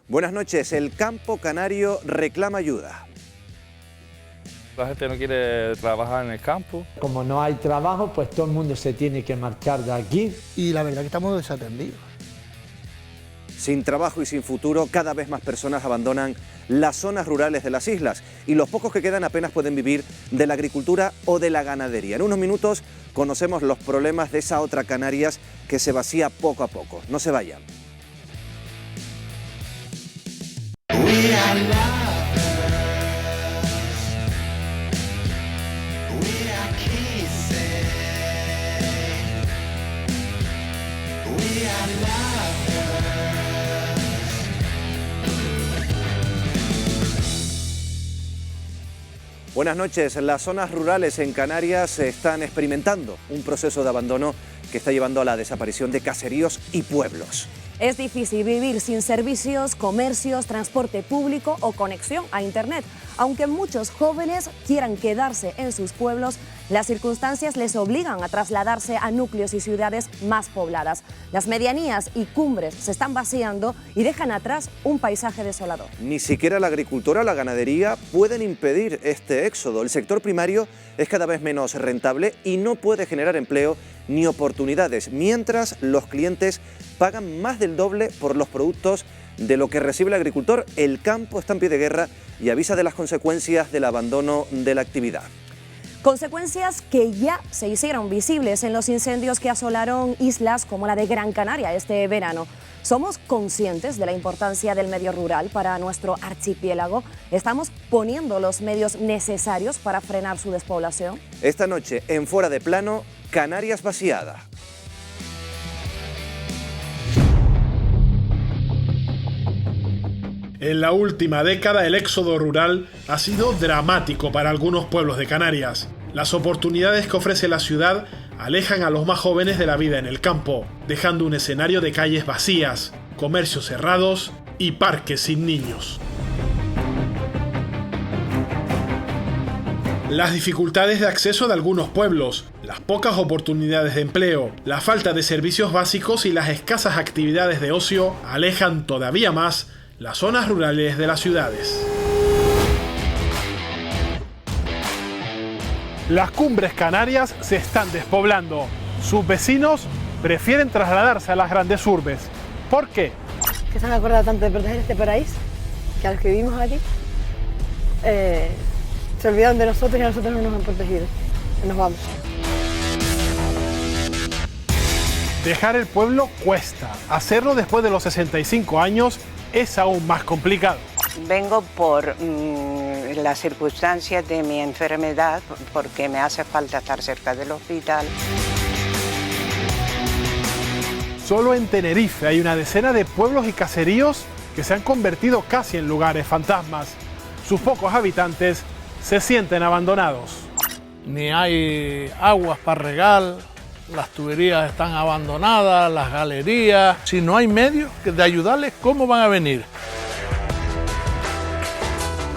Buenas noches, el campo canario reclama ayuda. La gente no quiere trabajar en el campo. Como no hay trabajo, pues todo el mundo se tiene que marchar de aquí. Y la verdad que estamos desatendidos. Sin trabajo y sin futuro, cada vez más personas abandonan las zonas rurales de las islas y los pocos que quedan apenas pueden vivir de la agricultura o de la ganadería. En unos minutos conocemos los problemas de esa otra Canarias que se vacía poco a poco. No se vayan. Buenas noches. Las zonas rurales en Canarias están experimentando un proceso de abandono que está llevando a la desaparición de caseríos y pueblos. Es difícil vivir sin servicios, comercios, transporte público o conexión a Internet. Aunque muchos jóvenes quieran quedarse en sus pueblos, las circunstancias les obligan a trasladarse a núcleos y ciudades más pobladas. Las medianías y cumbres se están vaciando y dejan atrás un paisaje desolador. Ni siquiera la agricultura o la ganadería pueden impedir este éxodo. El sector primario es cada vez menos rentable y no puede generar empleo ni oportunidades, mientras los clientes pagan más del doble por los productos de lo que recibe el agricultor. El campo está en pie de guerra y avisa de las consecuencias del abandono de la actividad. Consecuencias que ya se hicieron visibles en los incendios que asolaron islas como la de Gran Canaria este verano. ¿Somos conscientes de la importancia del medio rural para nuestro archipiélago? ¿Estamos poniendo los medios necesarios para frenar su despoblación? Esta noche, en Fuera de Plano, Canarias vaciada. En la última década el éxodo rural ha sido dramático para algunos pueblos de Canarias. Las oportunidades que ofrece la ciudad alejan a los más jóvenes de la vida en el campo, dejando un escenario de calles vacías, comercios cerrados y parques sin niños. Las dificultades de acceso de algunos pueblos, las pocas oportunidades de empleo, la falta de servicios básicos y las escasas actividades de ocio alejan todavía más las zonas rurales de las ciudades. Las cumbres canarias se están despoblando. Sus vecinos prefieren trasladarse a las grandes urbes. ¿Por qué? Que se han acordado tanto de proteger este paraíso, que a los que vivimos aquí se olvidaron de nosotros y a nosotros no nos han protegido. Nos vamos. Dejar el pueblo cuesta. Hacerlo después de los 65 años es aún más complicado. Vengo por las circunstancias de mi enfermedad, porque me hace falta estar cerca del hospital. Solo en Tenerife hay una decena de pueblos y caseríos que se han convertido casi en lugares fantasmas. Sus pocos habitantes se sienten abandonados. Ni hay aguas para regar, las tuberías están abandonadas, las galerías. Si no hay medios de ayudarles, ¿cómo van a venir?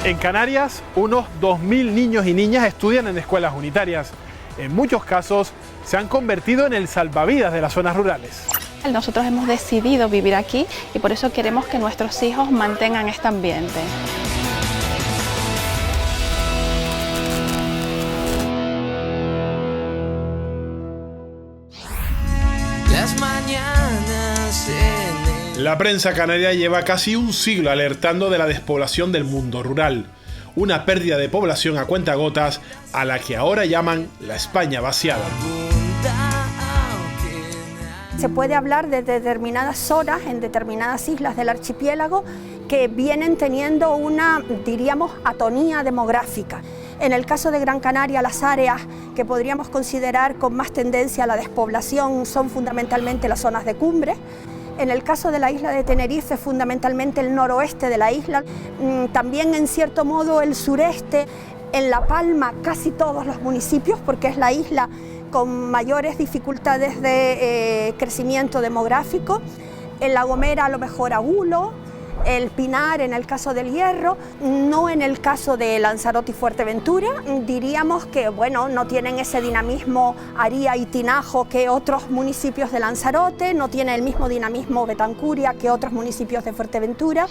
En Canarias, unos 2.000 niños y niñas estudian en escuelas unitarias. En muchos casos, se han convertido en el salvavidas de las zonas rurales. Nosotros hemos decidido vivir aquí y por eso queremos que nuestros hijos mantengan este ambiente. La prensa canaria lleva casi un siglo alertando de la despoblación del mundo rural, una pérdida de población a cuentagotas a la que ahora llaman la España vaciada. Se puede hablar de determinadas zonas en determinadas islas del archipiélago que vienen teniendo una, diríamos, atonía demográfica. En el caso de Gran Canaria, las áreas que podríamos considerar con más tendencia a la despoblación son fundamentalmente las zonas de cumbre. En el caso de la isla de Tenerife, fundamentalmente el noroeste de la isla, también en cierto modo el sureste, en La Palma casi todos los municipios, porque es la isla con mayores dificultades de crecimiento demográfico, en La Gomera a lo mejor Agulo, el Pinar en el caso del Hierro, no en el caso de Lanzarote y Fuerteventura. Diríamos que bueno, no tienen ese dinamismo Aría y Tinajo que otros municipios de Lanzarote, no tiene el mismo dinamismo Betancuria que otros municipios de Fuerteventura.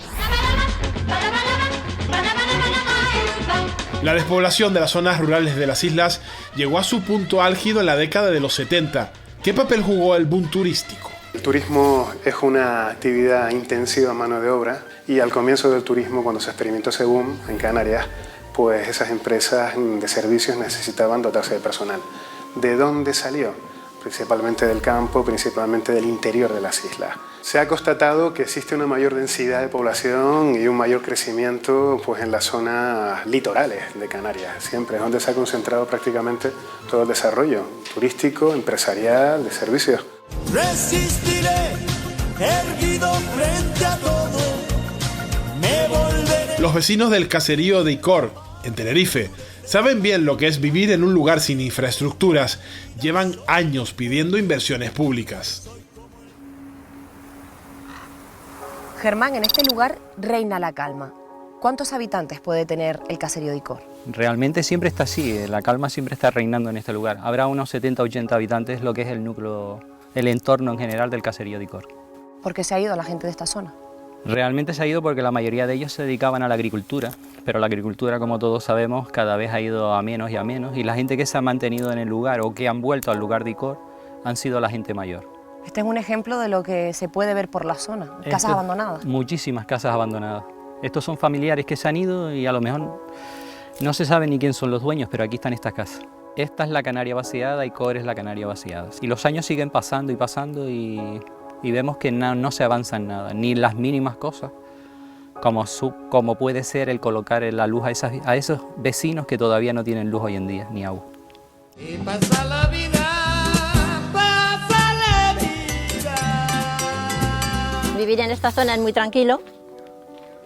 La despoblación de las zonas rurales de las islas llegó a su punto álgido en la década de los 70. ¿Qué papel jugó el boom turístico? El turismo es una actividad intensiva en mano de obra y al comienzo del turismo, cuando se experimentó ese boom en Canarias, pues esas empresas de servicios necesitaban dotarse de personal. ¿De dónde salió? Principalmente del campo, principalmente del interior de las islas. Se ha constatado que existe una mayor densidad de población y un mayor crecimiento pues, en las zonas litorales de Canarias. Siempre es donde se ha concentrado prácticamente todo el desarrollo turístico, empresarial, de servicios. Resistiré, erguido frente a todo, me volveré. Los vecinos del caserío de Icor, en Tenerife, saben bien lo que es vivir en un lugar sin infraestructuras. Llevan años pidiendo inversiones públicas. Germán, en este lugar reina la calma. ¿Cuántos habitantes puede tener el caserío de Icor? Realmente siempre está así, la calma siempre está reinando en este lugar. Habrá unos 70-80 habitantes, lo que es el núcleo, el entorno en general del caserío de Icor. ¿Por qué se ha ido la gente de esta zona? Realmente se ha ido porque la mayoría de ellos se dedicaban a la agricultura, pero la agricultura, como todos sabemos, cada vez ha ido a menos y la gente que se ha mantenido en el lugar o que han vuelto al lugar de Icor han sido la gente mayor. Este es un ejemplo de lo que se puede ver por la zona, casas abandonadas. Muchísimas casas abandonadas. Estos son familiares que se han ido y a lo mejor no se sabe ni quién son los dueños, pero aquí están estas casas. Esta es la Canaria vaciada, Icor es la Canaria vaciada. Y los años siguen pasando y vemos que no se avanza en nada, ni las mínimas cosas, como puede ser el colocar la luz a esos vecinos que todavía no tienen luz hoy en día, ni agua. Y pasa la vida. Vivir en esta zona es muy tranquilo,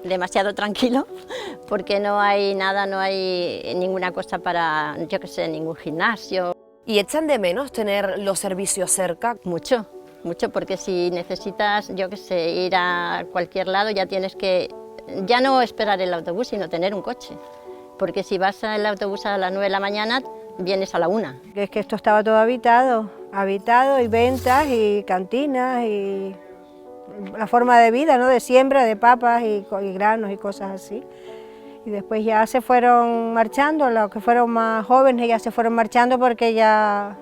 demasiado tranquilo, porque no hay nada, no hay ninguna cosa para, yo qué sé, ningún gimnasio. ¿Y echan de menos tener los servicios cerca? Mucho, mucho, porque si necesitas, yo qué sé, ir a cualquier lado ya tienes que, ya no esperar el autobús, sino tener un coche. Porque si vas al autobús a las 9 de la mañana, vienes a la 1. Es que esto estaba todo habitado y ventas y cantinas y la forma de vida, ¿no? De siembra de papas y granos y cosas así. Y después ya se fueron marchando, los que fueron más jóvenes ya se fueron marchando porque ya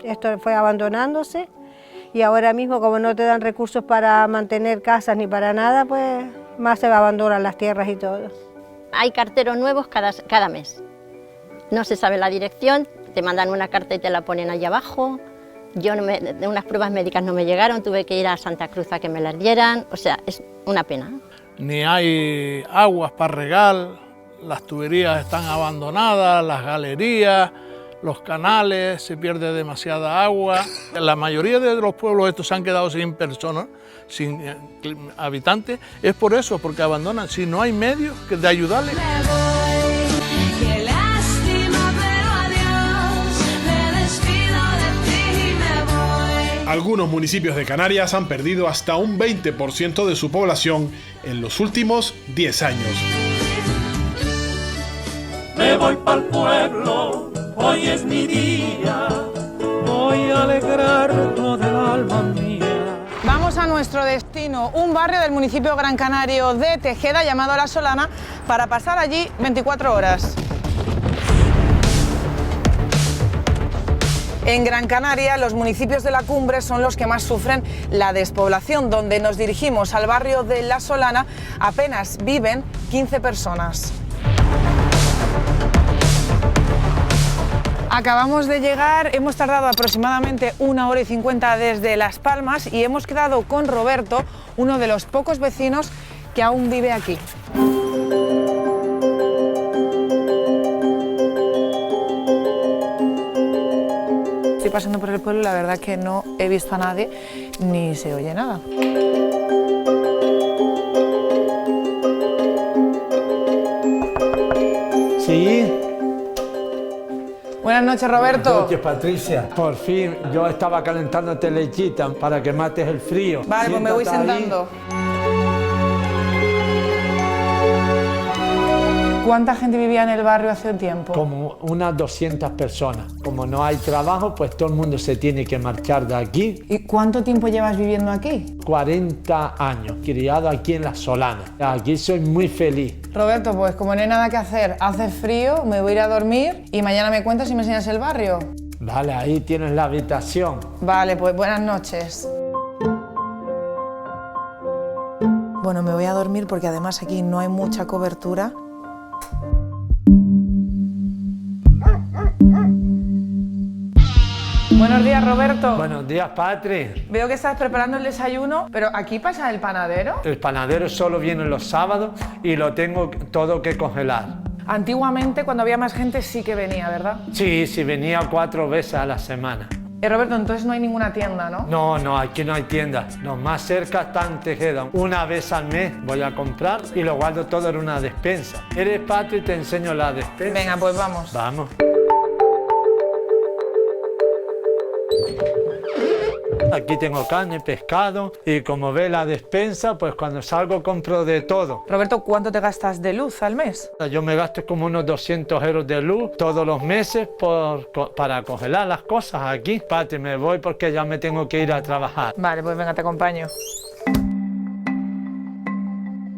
esto fue abandonándose. Y ahora mismo, como no te dan recursos para mantener casas ni para nada, pues más se abandonan las tierras y todo. Hay carteros nuevos cada mes. No se sabe la dirección, te mandan una carta y te la ponen allá abajo. Unas pruebas médicas no me llegaron, tuve que ir a Santa Cruz a que me las dieran, o sea, es una pena. Ni hay aguas para regar, las tuberías están abandonadas, las galerías, los canales, se pierde demasiada agua. La mayoría de los pueblos estos se han quedado sin personas, sin habitantes, es por eso, porque abandonan, si no hay medios de ayudarles. Algunos municipios de Canarias han perdido hasta un 20% de su población en los últimos 10 años. Me voy pa'l pueblo, hoy es mi día, voy a alegrar toda el alma mía. Vamos a nuestro destino, un barrio del municipio Gran Canario de Tejeda llamado La Solana, para pasar allí 24 horas. En Gran Canaria, los municipios de la cumbre son los que más sufren la despoblación. Donde nos dirigimos al barrio de La Solana, apenas viven 15 personas. Acabamos de llegar, hemos tardado aproximadamente 1 hora y 50 desde Las Palmas y hemos quedado con Roberto, uno de los pocos vecinos que aún vive aquí. Estoy pasando por el pueblo y la verdad que no he visto a nadie ni se oye nada. Sí. Buenas noches, Roberto. Buenas noches, Patricia. Por fin, yo estaba calentándote lechita para que mates el frío. Vale, pues me voy sentando. cuánta gente vivía en el barrio hace un tiempo? Como unas 200 personas. Como no hay trabajo, pues todo el mundo se tiene que marchar de aquí. ¿Y cuánto tiempo llevas viviendo aquí? 40 años, criado aquí en La Solana. Aquí soy muy feliz. Roberto, pues como no hay nada que hacer, hace frío, me voy a ir a dormir y mañana me cuentas y me enseñas el barrio. Vale, ahí tienes la habitación. Vale, pues buenas noches. Bueno, me voy a dormir porque además aquí no hay mucha cobertura. Buenos días, Roberto. Buenos días, Patri. Veo que estás preparando el desayuno, pero ¿aquí pasa el panadero? El panadero solo viene los sábados y lo tengo todo que congelar. Antiguamente, cuando había más gente, sí que venía, ¿verdad? Sí, venía 4 veces a la semana. Roberto, entonces no hay ninguna tienda, ¿no? No, aquí no hay tienda. Los más cerca están en Tejeda. Una vez al mes voy a comprar y lo guardo todo en una despensa. ¿Eres Patri? Te enseño la despensa. Venga, pues vamos. Vamos. Aquí tengo carne, pescado y como ve la despensa, pues cuando salgo compro de todo. Roberto, ¿cuánto te gastas de luz al mes? Yo me gasto como unos 200 euros de luz todos los meses para congelar las cosas aquí. Patri, me voy porque ya me tengo que ir a trabajar. Vale, pues venga, te acompaño.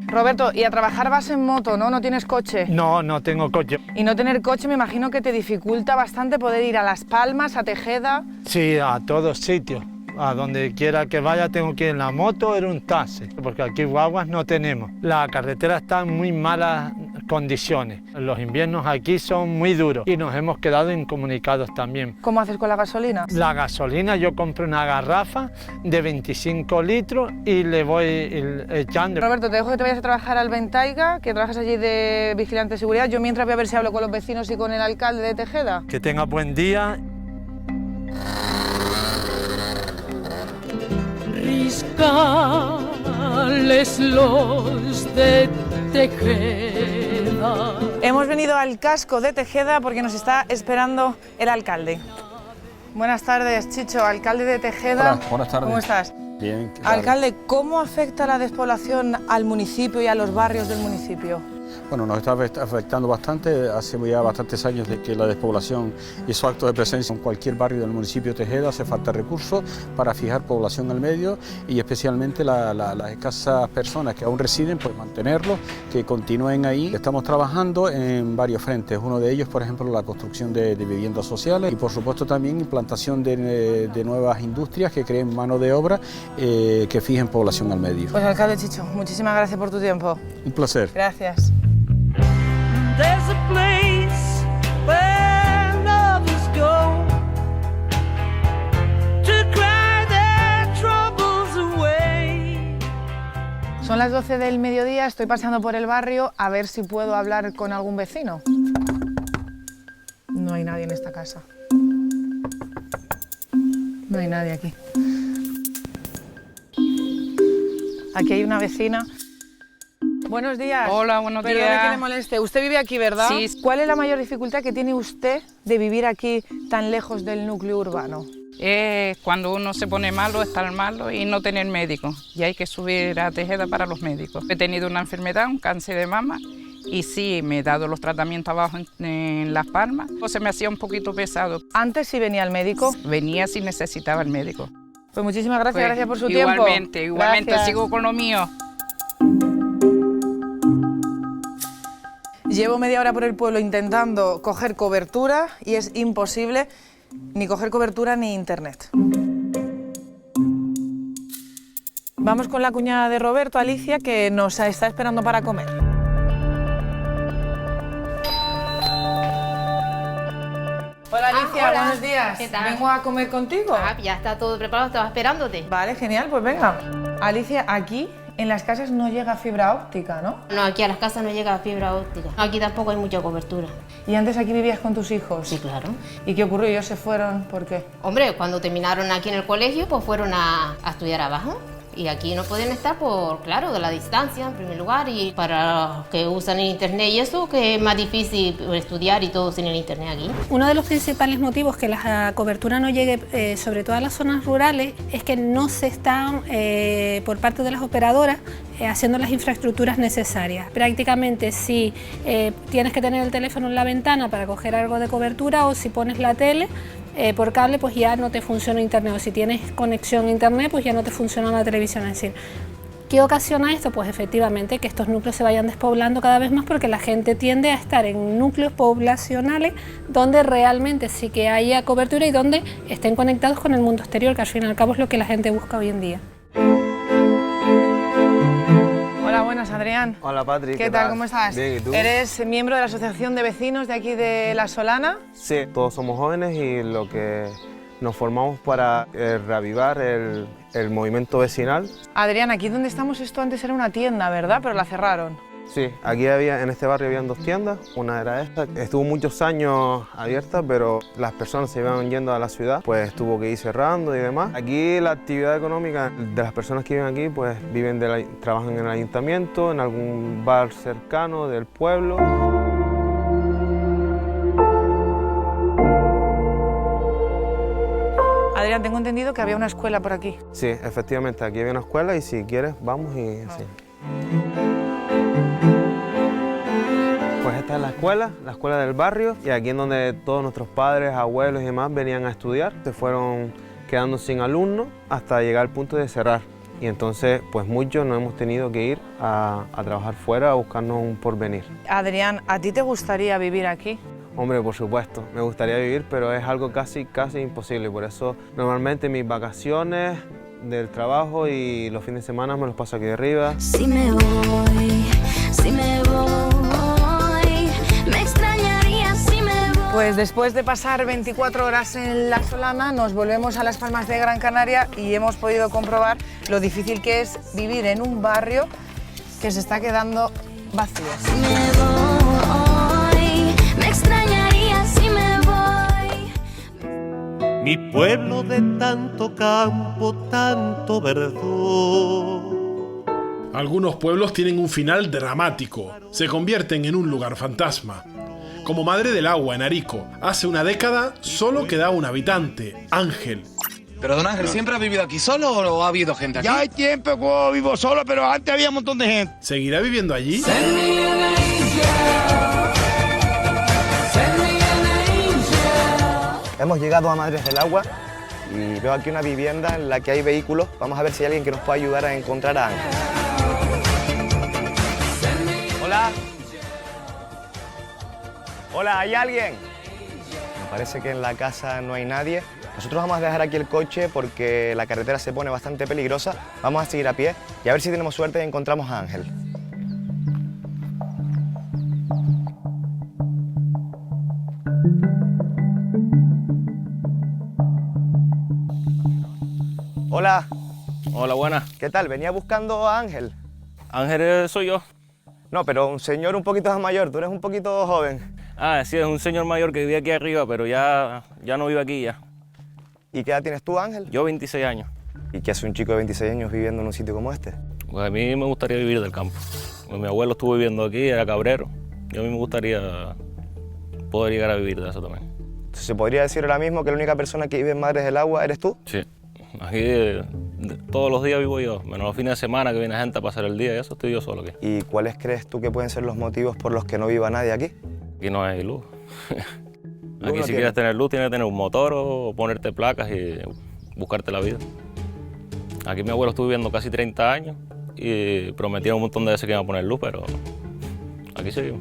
Roberto, ¿y a trabajar vas en moto, no? ¿No tienes coche? No tengo coche. Y no tener coche me imagino que te dificulta bastante poder ir a Las Palmas, a Tejeda. Sí, a todos sitios. A donde quiera que vaya tengo que ir en la moto o en un taxi, porque aquí guaguas no tenemos. La carretera está en muy malas condiciones. Los inviernos aquí son muy duros y nos hemos quedado incomunicados también. ¿Cómo haces con la gasolina? La gasolina, yo compro una garrafa de 25 litros y le voy echando. Roberto, te dejo que te vayas a trabajar al Ventaiga, que trabajas allí de vigilante de seguridad. Yo mientras voy a ver si hablo con los vecinos y con el alcalde de Tejeda. Que tenga buen día. Riscales los de Tejeda. Hemos venido al casco de Tejeda porque nos está esperando el alcalde. Buenas tardes, Chicho, alcalde de Tejeda. Hola, buenas tardes. ¿Cómo estás? Bien. ¿Qué tal? Alcalde, ¿cómo afecta la despoblación al municipio y a los barrios del municipio? Bueno, nos está afectando bastante. Hace ya bastantes años de que la despoblación hizo acto de presencia en cualquier barrio del municipio de Tejeda. Hace falta recursos para fijar población al medio y especialmente las escasas personas que aún residen, pues mantenerlos, que continúen ahí. Estamos trabajando en varios frentes. Uno de ellos, por ejemplo, la construcción de viviendas sociales y, por supuesto, también implantación de nuevas industrias que creen mano de obra que fijen población al medio. Pues, alcalde Chicho, muchísimas gracias por tu tiempo. Un placer. Gracias. There's a place where lovers go to cry their troubles away. Son las 12 del mediodía, estoy pasando por el barrio a ver si puedo hablar con algún vecino. No hay nadie en esta casa. No hay nadie aquí. Aquí hay una vecina. Buenos días. Hola, buenos días. Perdone que le moleste. Usted vive aquí, ¿verdad? Sí. ¿Cuál es la mayor dificultad que tiene usted de vivir aquí tan lejos del núcleo urbano? Cuando uno se pone malo, estar malo y no tener médico. Y hay que subir a Tejeda para los médicos. He tenido una enfermedad, un cáncer de mama, y sí, me he dado los tratamientos abajo en Las Palmas. Se me hacía un poquito pesado. ¿Antes sí venía el médico? Venía si necesitaba el médico. Pues muchísimas gracias, gracias por su tiempo. Igualmente, Gracias. sigo con lo mío. Llevo media hora por el pueblo intentando coger cobertura y es imposible ni coger cobertura ni internet. Vamos con la cuñada de Roberto, Alicia, que nos está esperando para comer. Hola Alicia, hola. buenos días. ¿Qué tal? Vengo a comer contigo. Ya está todo preparado, estaba esperándote. Vale, genial, pues venga. Alicia, aquí en las casas no llega fibra óptica, ¿no? No, aquí a las casas no llega fibra óptica. Aquí tampoco hay mucha cobertura. ¿Y antes aquí vivías con tus hijos? Sí, claro. ¿Y qué ocurrió? ¿Ellos se fueron? ¿Por qué? Hombre, cuando terminaron aquí en el colegio, pues fueron a estudiar abajo. Y aquí no pueden estar por, claro, de la distancia en primer lugar, y para los que usan el internet y eso, que es más difícil estudiar y todo sin el internet aquí. Uno de los principales motivos que la cobertura no llegue, sobre todo a las zonas rurales, es que no se están, por parte de las operadoras, haciendo las infraestructuras necesarias. Prácticamente si tienes que tener el teléfono en la ventana para coger algo de cobertura, o si pones la tele por cable, pues ya no te funciona internet, o si tienes conexión a internet, pues ya no te funciona la televisión. Es decir, ¿qué ocasiona esto? Pues efectivamente que estos núcleos se vayan despoblando cada vez más, porque la gente tiende a estar en núcleos poblacionales donde realmente sí que haya cobertura y donde estén conectados con el mundo exterior, que al fin y al cabo es lo que la gente busca hoy en día. Hola, buenas, Adrián. Hola, Patri. ¿Qué tal? ¿Cómo estás? Bien, ¿y tú? ¿Eres miembro de la Asociación de Vecinos de aquí de La Solana? Sí, todos somos jóvenes y lo que nos formamos para reavivar el movimiento vecinal. Adrián, aquí donde estamos, esto antes era una tienda, ¿verdad? Pero la cerraron. Sí, aquí en este barrio habían 2 tiendas, una era esta. Estuvo muchos años abierta, pero las personas se iban yendo a la ciudad, pues tuvo que ir cerrando y demás. Aquí la actividad económica de las personas que viven aquí, pues trabajan en el ayuntamiento, en algún bar cercano del pueblo. Adrián, tengo entendido que había una escuela por aquí. Sí, efectivamente, aquí había una escuela y si quieres vamos y así. Pues esta es la escuela del barrio, y aquí es donde todos nuestros padres, abuelos y demás venían a estudiar. Se fueron quedando sin alumnos hasta llegar al punto de cerrar. Y entonces, pues muchos nos hemos tenido que ir a trabajar fuera, a buscarnos un porvenir. Adrián, ¿a ti te gustaría vivir aquí? Hombre, por supuesto, me gustaría vivir, pero es algo casi imposible. Por eso, normalmente mis vacaciones del trabajo y los fines de semana me los paso aquí arriba. Si me voy, me extrañaría si me voy. Pues después de pasar 24 horas en La Solana, nos volvemos a Las Palmas de Gran Canaria y hemos podido comprobar lo difícil que es vivir en un barrio que se está quedando vacío. Si me voy, me extrañaría si me voy. Mi pueblo de tanto campo, tanto verdor. Algunos pueblos tienen un final dramático, se convierten en un lugar fantasma. Como Madre del Agua, en Arico, hace una década solo quedaba un habitante, Ángel. Pero don Ángel, ¿siempre ha vivido aquí solo o ha habido gente aquí? Ya hay tiempo que vivo solo, pero antes había un montón de gente. ¿Seguirá viviendo allí? Hemos llegado a Madres del Agua y veo aquí una vivienda en la que hay vehículos. Vamos a ver si hay alguien que nos pueda ayudar a encontrar a Ángel. Hola. Hola, ¿hay alguien? Me parece que en la casa no hay nadie. Nosotros vamos a dejar aquí el coche porque la carretera se pone bastante peligrosa. Vamos a seguir a pie y a ver si tenemos suerte y encontramos a Ángel. Hola. Hola, buenas. ¿Qué tal? Venía buscando a Ángel. Ángel soy yo. No, pero un señor un poquito más mayor, tú eres un poquito joven. Ah, sí, es un señor mayor que vivía aquí arriba, pero ya no vive aquí ya. ¿Y qué edad tienes tú, Ángel? Yo 26 años. ¿Y qué hace un chico de 26 años viviendo en un sitio como este? Pues a mí me gustaría vivir del campo. Pues mi abuelo estuvo viviendo aquí, era cabrero. Y a mí me gustaría poder llegar a vivir de eso también. Entonces, ¿se podría decir ahora mismo que la única persona que vive en Madres del Agua eres tú? Sí. Aquí todos los días vivo yo, menos los fines de semana que viene gente a pasar el día y eso estoy yo solo aquí. ¿Y cuáles crees tú que pueden ser los motivos por los que no viva nadie aquí? Aquí no hay luz. Aquí si quieres tener luz tienes que tener un motor o ponerte placas y buscarte la vida. Aquí mi abuelo estuvo viviendo casi 30 años y prometieron un montón de veces que iban a poner luz, pero aquí seguimos.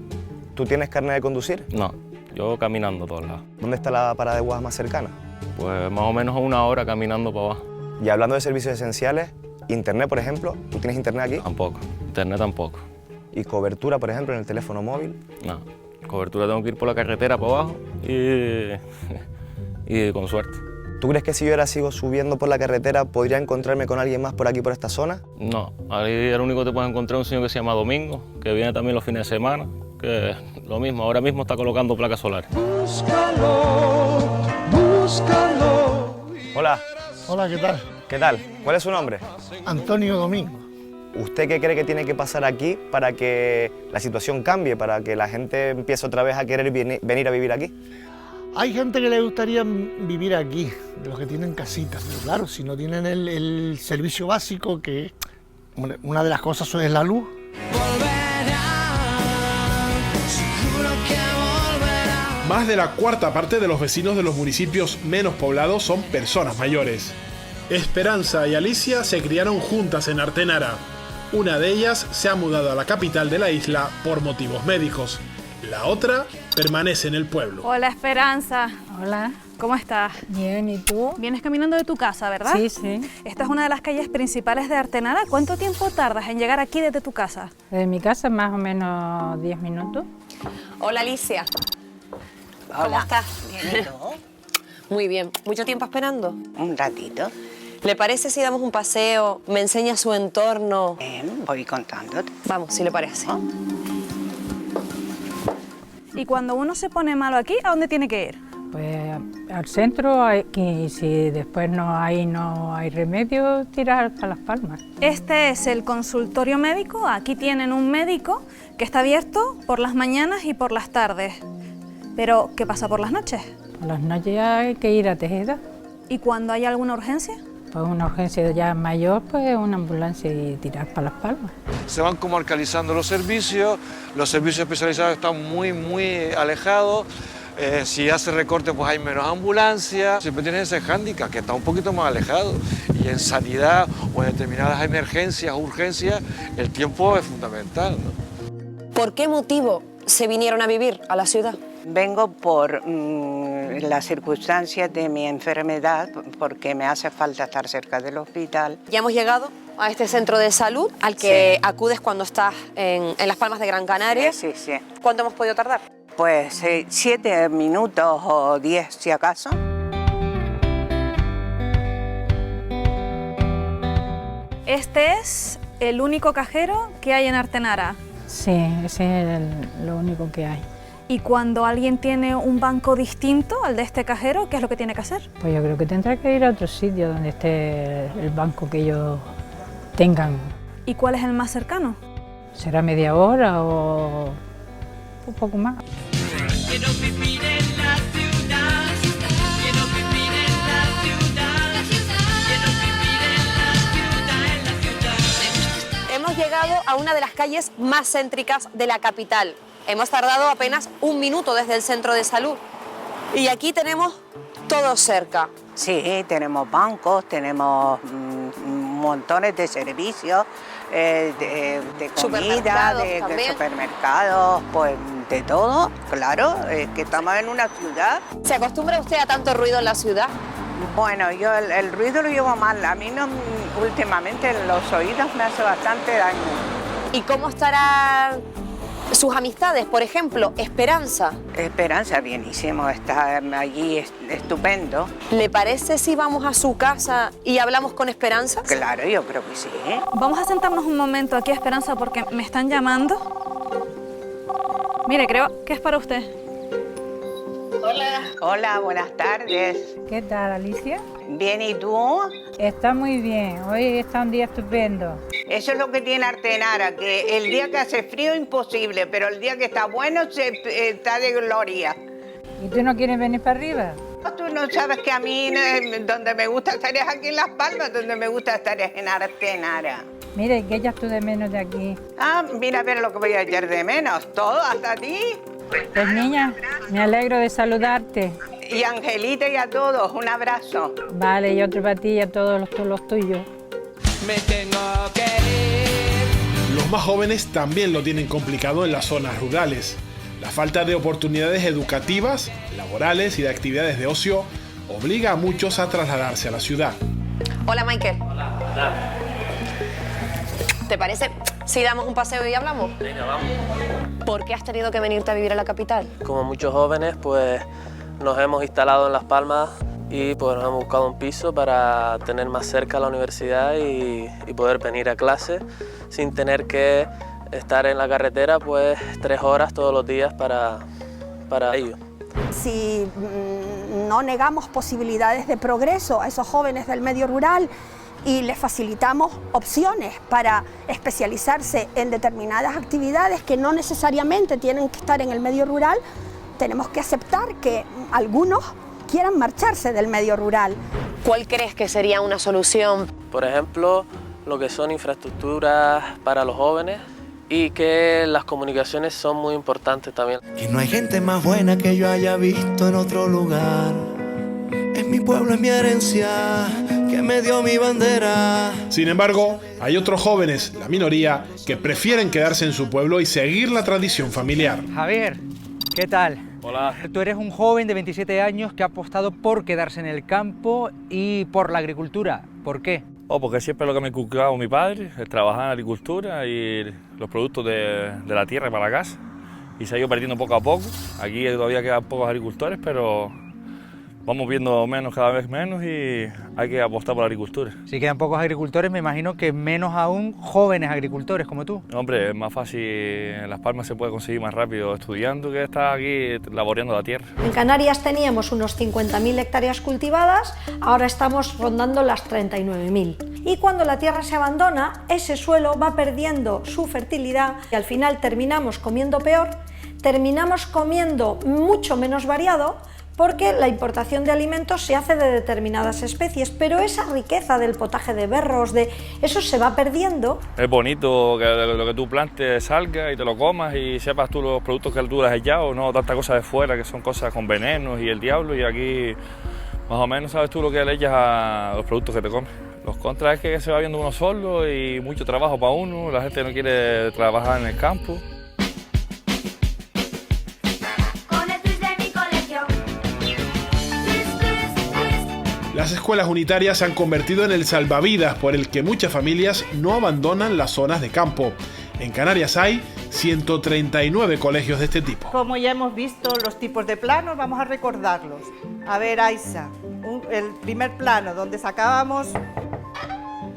¿Tú tienes carnet de conducir? No, yo caminando a todos lados. ¿Dónde está la parada de guagua más cercana? Pues más o menos a 1 hora caminando para abajo. Y hablando de servicios esenciales, internet, por ejemplo, ¿tú tienes internet aquí? Tampoco, internet tampoco. ¿Y cobertura, por ejemplo, en el teléfono móvil? No, cobertura tengo que ir por la carretera para abajo y con suerte. ¿Tú crees que si yo ahora sigo subiendo por la carretera podría encontrarme con alguien más por aquí, por esta zona? No, ahí el único que te puedes encontrar es un señor que se llama Domingo, que viene también los fines de semana, que lo mismo, ahora mismo está colocando placas solares. Búscalo, búscalo. Hola. Hola, ¿qué tal? ¿Qué tal? ¿Cuál es su nombre? Antonio Domingo. ¿Usted qué cree que tiene que pasar aquí para que la situación cambie, para que la gente empiece otra vez a querer venir a vivir aquí? Hay gente que le gustaría vivir aquí, de los que tienen casitas, pero claro, si no tienen el servicio básico, que una de las cosas es la luz. Más de la cuarta parte de los vecinos de los municipios menos poblados son personas mayores. Esperanza y Alicia se criaron juntas en Artenara. Una de ellas se ha mudado a la capital de la isla por motivos médicos. La otra permanece en el pueblo. Hola, Esperanza. Hola. ¿Cómo estás? Bien, ¿y tú? Vienes caminando de tu casa, ¿verdad? Sí, sí. Esta es una de las calles principales de Artenara. ¿Cuánto tiempo tardas en llegar aquí desde tu casa? Desde mi casa más o menos 10 minutos. Hola, Alicia. Hola. ¿Cómo estás? Bien, ¿y tú? Muy bien. ¿Mucho tiempo esperando? Un ratito. ¿Le parece si damos un paseo? ¿Me enseña su entorno? Bien, voy contándote. Vamos, si le parece. Y cuando uno se pone malo aquí, ¿a dónde tiene que ir? Pues al centro, y si después no hay remedio, tirar para Las Palmas. Este es el consultorio médico. Aquí tienen un médico que está abierto por las mañanas y por las tardes. Pero, ¿qué pasa por las noches? Por las noches hay que ir a Tejeda. ¿Y cuando hay alguna urgencia? Pues una urgencia ya mayor, pues una ambulancia y tirar para Las Palmas. Se van comarcalizando los servicios especializados están muy alejados. Si hace recorte, pues hay menos ambulancias. Siempre tienes ese hándicap, que está un poquito más alejado. Y en sanidad o en determinadas emergencias o urgencias, el tiempo es fundamental, ¿no? ¿Por qué motivo se vinieron a vivir a la ciudad? Vengo por las circunstancias de mi enfermedad, porque me hace falta estar cerca del hospital. Ya hemos llegado a este centro de salud al que acudes cuando estás en Las Palmas de Gran Canaria. Sí, sí. ¿Cuánto hemos podido tardar? Pues 7 minutos o 10 si acaso. Este es el único cajero que hay en Artenara. Sí, ese es lo único que hay. Y cuando alguien tiene un banco distinto al de este cajero, ¿qué es lo que tiene que hacer? Pues yo creo que tendrá que ir a otro sitio donde esté el banco que ellos tengan. ¿Y cuál es el más cercano? ¿Será media hora o un poco más? Quiero vivir en la ciudad, quiero vivir en la ciudad, quiero vivir en la ciudad. Hemos llegado a una de las calles más céntricas de la capital. Hemos tardado apenas un minuto desde el centro de salud. Y aquí tenemos todo cerca. Sí, tenemos bancos, tenemos montones de servicios, de comida, de supermercados, pues de todo, claro, que estamos en una ciudad. ¿Se acostumbra usted a tanto ruido en la ciudad? Bueno, yo el ruido lo llevo mal. A mí no, últimamente los oídos me hace bastante daño. ¿Y cómo estarán sus amistades, por ejemplo, Esperanza? Esperanza, bienísimo, está allí estupendo. ¿Le parece si vamos a su casa y hablamos con Esperanza? Claro, yo creo que sí. Vamos a sentarnos un momento aquí, Esperanza, porque me están llamando. Mire, creo que es para usted. Hola. Hola, buenas tardes. ¿Qué tal, Alicia? Bien, ¿y tú? Está muy bien, hoy está un día estupendo. Eso es lo que tiene Artenara, que el día que hace frío es imposible, pero el día que está bueno está de gloria. ¿Y tú no quieres venir para arriba? Tú no sabes que a mí donde me gusta estar es aquí en Las Palmas, donde me gusta estar es en Artenara. Mira, ¿y qué echas tú de menos de aquí? Ah, mira a ver lo que voy a echar de menos, todo, hasta ti. Pues niña, me alegro de saludarte. Y Angelita y a todos, un abrazo. Vale, y otro para ti y a todos los tuyos. Me tengo que ir. Los más jóvenes también lo tienen complicado en las zonas rurales. La falta de oportunidades educativas, laborales y de actividades de ocio obliga a muchos a trasladarse a la ciudad. Hola, Michael. Hola. ¿Te parece si damos un paseo y hablamos? Venga, vamos. ¿Por qué has tenido que venirte a vivir a la capital? Como muchos jóvenes, pues nos hemos instalado en Las Palmas y pues nos hemos buscado un piso para tener más cerca la universidad y poder venir a clase sin tener que estar en la carretera pues 3 horas todos los días para ello. Si no negamos posibilidades de progreso a esos jóvenes del medio rural y les facilitamos opciones para especializarse en determinadas actividades que no necesariamente tienen que estar en el medio rural, tenemos que aceptar que algunos quieran marcharse del medio rural. ¿Cuál crees que sería una solución? Por ejemplo, lo que son infraestructuras para los jóvenes y que las comunicaciones son muy importantes también. Que no hay gente más buena que yo haya visto en otro lugar. Es mi pueblo, es mi herencia, que me dio mi bandera. Sin embargo, hay otros jóvenes, la minoría, que prefieren quedarse en su pueblo y seguir la tradición familiar. Javier, ¿qué tal? Hola. Tú eres un joven de 27 años que ha apostado por quedarse en el campo y por la agricultura. ¿Por qué? Porque siempre lo que me ha inculcado mi padre es trabajar en agricultura y los productos de la tierra para la casa. Y se ha ido perdiendo poco a poco. Aquí todavía quedan pocos agricultores, pero vamos viendo cada vez menos y hay que apostar por la agricultura. Si quedan pocos agricultores, me imagino que menos aún jóvenes agricultores como tú. Hombre, es más fácil, en Las Palmas se puede conseguir más rápido estudiando que estar aquí laboreando la tierra. En Canarias teníamos unos 50.000 hectáreas cultivadas, ahora estamos rondando las 39.000. Y cuando la tierra se abandona, ese suelo va perdiendo su fertilidad y al final terminamos comiendo peor, terminamos comiendo mucho menos variado, porque la importación de alimentos se hace de determinadas especies, pero esa riqueza del potaje de berros, eso se va perdiendo. Es bonito que lo que tú plantes salga y te lo comas y sepas tú los productos que tú le has echado, no tanta cosa de fuera que son cosas con venenos y el diablo, y aquí más o menos sabes tú lo que le echas a los productos que te comes. Los contras es que se va viendo uno solo y mucho trabajo para uno, la gente no quiere trabajar en el campo. Las escuelas unitarias se han convertido en el salvavidas por el que muchas familias no abandonan las zonas de campo. En Canarias hay 139 colegios de este tipo. Como ya hemos visto los tipos de planos, vamos a recordarlos. A ver, Aisha, el primer plano donde sacábamos...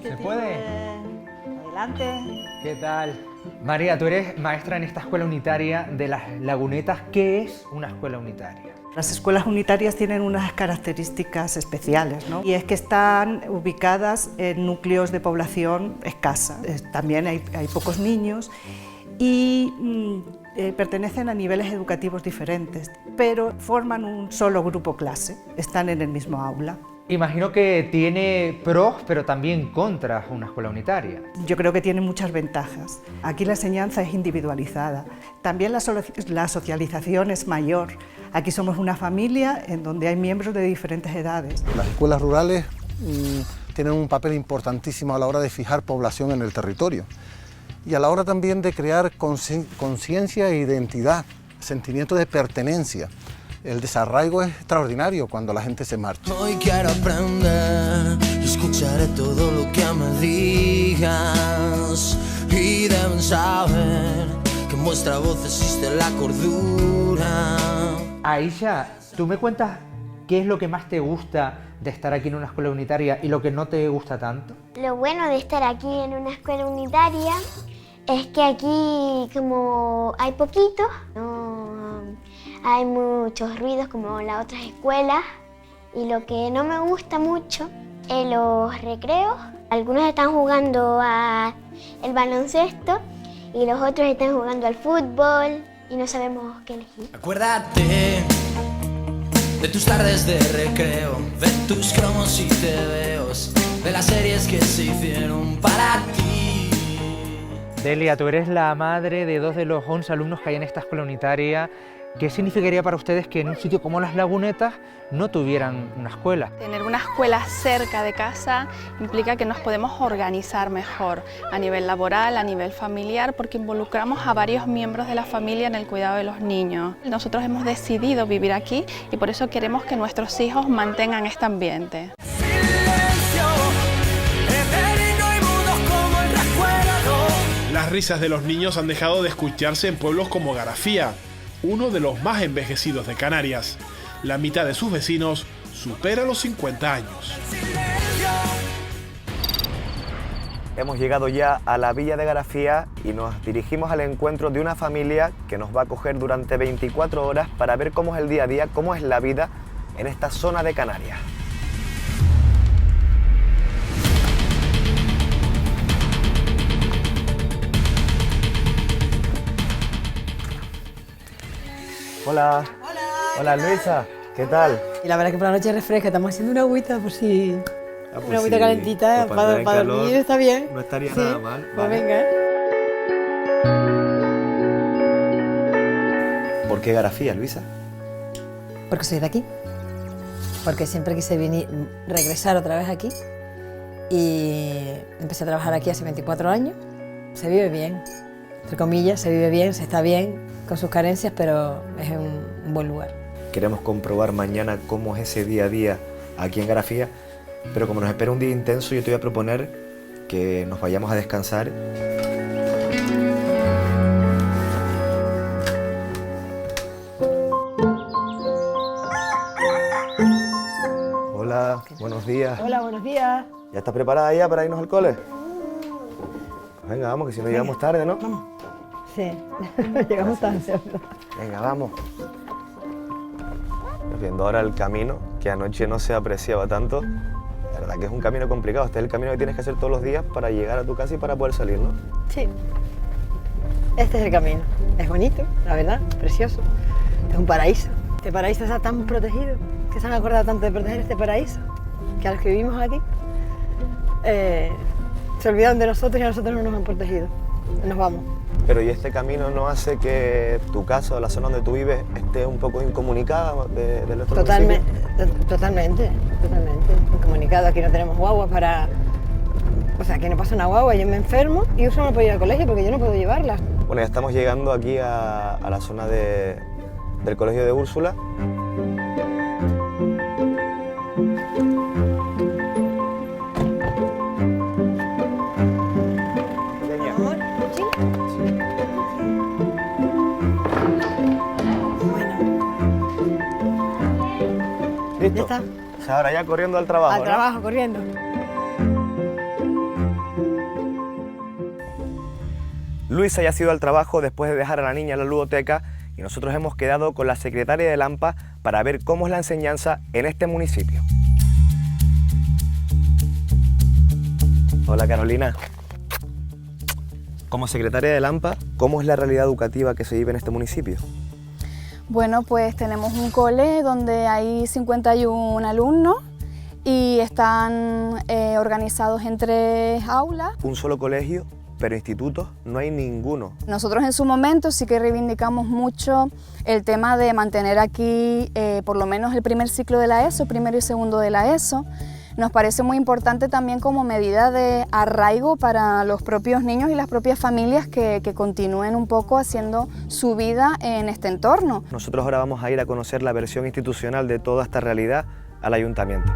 ¿Se puede? Adelante. ¿Qué tal? María, tú eres maestra en esta escuela unitaria de Las Lagunetas. ¿Qué es una escuela unitaria? Las escuelas unitarias tienen unas características especiales, ¿no? Y es que están ubicadas en núcleos de población escasa. También hay pocos niños y pertenecen a niveles educativos diferentes, pero forman un solo grupo clase, están en el mismo aula. Imagino que tiene pros, pero también contras una escuela unitaria. Yo creo que tiene muchas ventajas. Aquí la enseñanza es individualizada. También la socialización es mayor. Aquí somos una familia en donde hay miembros de diferentes edades. Las escuelas rurales tienen un papel importantísimo a la hora de fijar población en el territorio y a la hora también de crear conciencia e identidad, sentimiento de pertenencia. El desarraigo es extraordinario cuando la gente se marcha. Hoy quiero aprender, escucharé todo lo que me digas y deben saber que en vuestra voz existe la cordura. Aisha, ¿tú me cuentas qué es lo que más te gusta de estar aquí en una escuela unitaria y lo que no te gusta tanto? Lo bueno de estar aquí en una escuela unitaria es que aquí como hay poquito, no hay muchos ruidos como en las otras escuelas, y lo que no me gusta mucho es los recreos. Algunos están jugando al baloncesto y los otros están jugando al fútbol y no sabemos qué elegir. Acuérdate de tus tardes de recreo, de tus cromos y tebeos, de las series que se hicieron para ti. Delia, tú eres la madre de 2 de los 11 alumnos que hay en esta escuela unitaria. ¿Qué significaría para ustedes que en un sitio como Las Lagunetas no tuvieran una escuela? Tener una escuela cerca de casa implica que nos podemos organizar mejor a nivel laboral, a nivel familiar, porque involucramos a varios miembros de la familia en el cuidado de los niños. Nosotros hemos decidido vivir aquí y por eso queremos que nuestros hijos mantengan este ambiente. Las risas de los niños han dejado de escucharse en pueblos como Garafía, uno de los más envejecidos de Canarias. La mitad de sus vecinos supera los 50 años. Hemos llegado ya a la villa de Garafía y nos dirigimos al encuentro de una familia que nos va a acoger durante 24 horas para ver cómo es el día a día, cómo es la vida en esta zona de Canarias. Hola. Hola Luisa, ¿qué tal? Y la verdad que por la noche refresca, estamos haciendo una agüita por si... Pues una agüita sí, calentita pues para andar en dormir, calor está bien. No estaría Sí, nada mal. pues venga. ¿Por qué Garafía, Luisa? Porque soy de aquí. Porque siempre quise regresar otra vez aquí. Y empecé a trabajar aquí hace 24 años. Se vive bien, entre comillas, se vive bien, se está bien, con sus carencias, pero es un buen lugar. Queremos comprobar mañana cómo es ese día a día aquí en Garafía, pero como nos espera un día intenso, yo te voy a proponer que nos vayamos a descansar. Hola, buenos días. Hola, buenos días. ¿Ya estás preparada ya para irnos al cole? Pues venga, vamos, que si no llegamos tarde, ¿no? Vamos. Sí, llegamos tarde. Venga, vamos. Viendo ahora el camino, que anoche no se apreciaba tanto, la verdad que es un camino complicado. Este es el camino que tienes que hacer todos los días para llegar a tu casa y para poder salir, ¿no? Sí, este es el camino. Es bonito, la verdad, precioso. Es un paraíso. Este paraíso está tan protegido, que se han acordado tanto de proteger este paraíso, que a los que vivimos aquí se olvidaron de nosotros y a nosotros no nos han protegido. Nos vamos. Pero ¿y este camino no hace que tu casa o la zona donde tú vives esté un poco incomunicada del resto del municipio? Totalmente incomunicado. Aquí no tenemos guaguas para... O sea, aquí no pasa una guagua, yo me enfermo y Úrsula no puede ir al colegio porque yo no puedo llevarla. Bueno, ya estamos llegando aquí a la zona del colegio de Úrsula. ¿Listo? Ya está. O sea, ahora ya corriendo al trabajo, Al trabajo, corriendo. Luisa ya ha ido al trabajo después de dejar a la niña en la ludoteca y nosotros hemos quedado con la secretaria del AMPA para ver cómo es la enseñanza en este municipio. Hola Carolina. Como secretaria del AMPA, ¿cómo es la realidad educativa que se vive en este municipio? Bueno, pues tenemos un cole donde hay 51 alumnos y están organizados en 3 aulas. Un solo colegio, pero institutos no hay ninguno. Nosotros en su momento sí que reivindicamos mucho el tema de mantener aquí por lo menos el primer ciclo de la ESO, primero y segundo de la ESO. Nos parece muy importante también como medida de arraigo para los propios niños y las propias familias que continúen un poco haciendo su vida en este entorno. Nosotros ahora vamos a ir a conocer la versión institucional de toda esta realidad al ayuntamiento.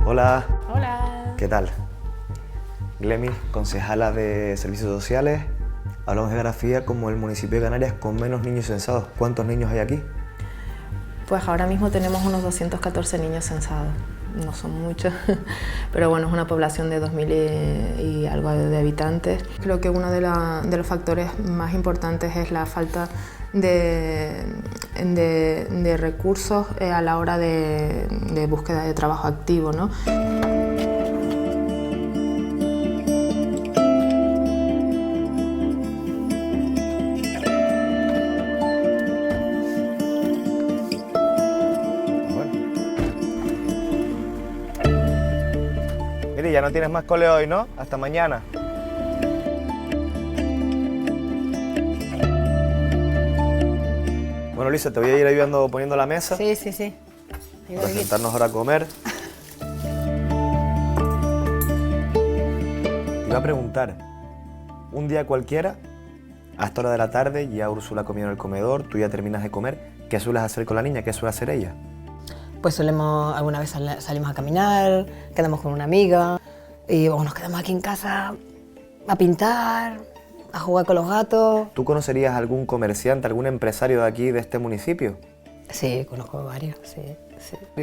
Hola. Hola. ¿Qué tal? Glemi, concejala de Servicios Sociales. Hablamos de Garafía como el municipio de Canarias con menos niños censados. ¿Cuántos niños hay aquí? Pues ahora mismo tenemos unos 214 niños censados. No son muchos, pero bueno, es una población de 2.000 y algo de habitantes. Creo que uno de los factores más importantes es la falta de recursos a la hora de búsqueda de trabajo activo, ¿no? Ya no tienes más cole hoy, ¿no? Hasta mañana. Bueno, Lisa, te voy a ir ayudando poniendo la mesa. Sí, sí, sí. Para sentarnos ahora a comer. Te iba a preguntar, un día cualquiera, a esta hora de la tarde, ya Úrsula comió en el comedor, tú ya terminas de comer, ¿qué sueles hacer con la niña? ¿Qué suele hacer ella? Pues alguna vez salimos a caminar, quedamos con una amiga y o nos quedamos aquí en casa a pintar, a jugar con los gatos. ¿Tú conocerías algún comerciante, algún empresario de aquí, de este municipio? Sí, conozco varios, sí.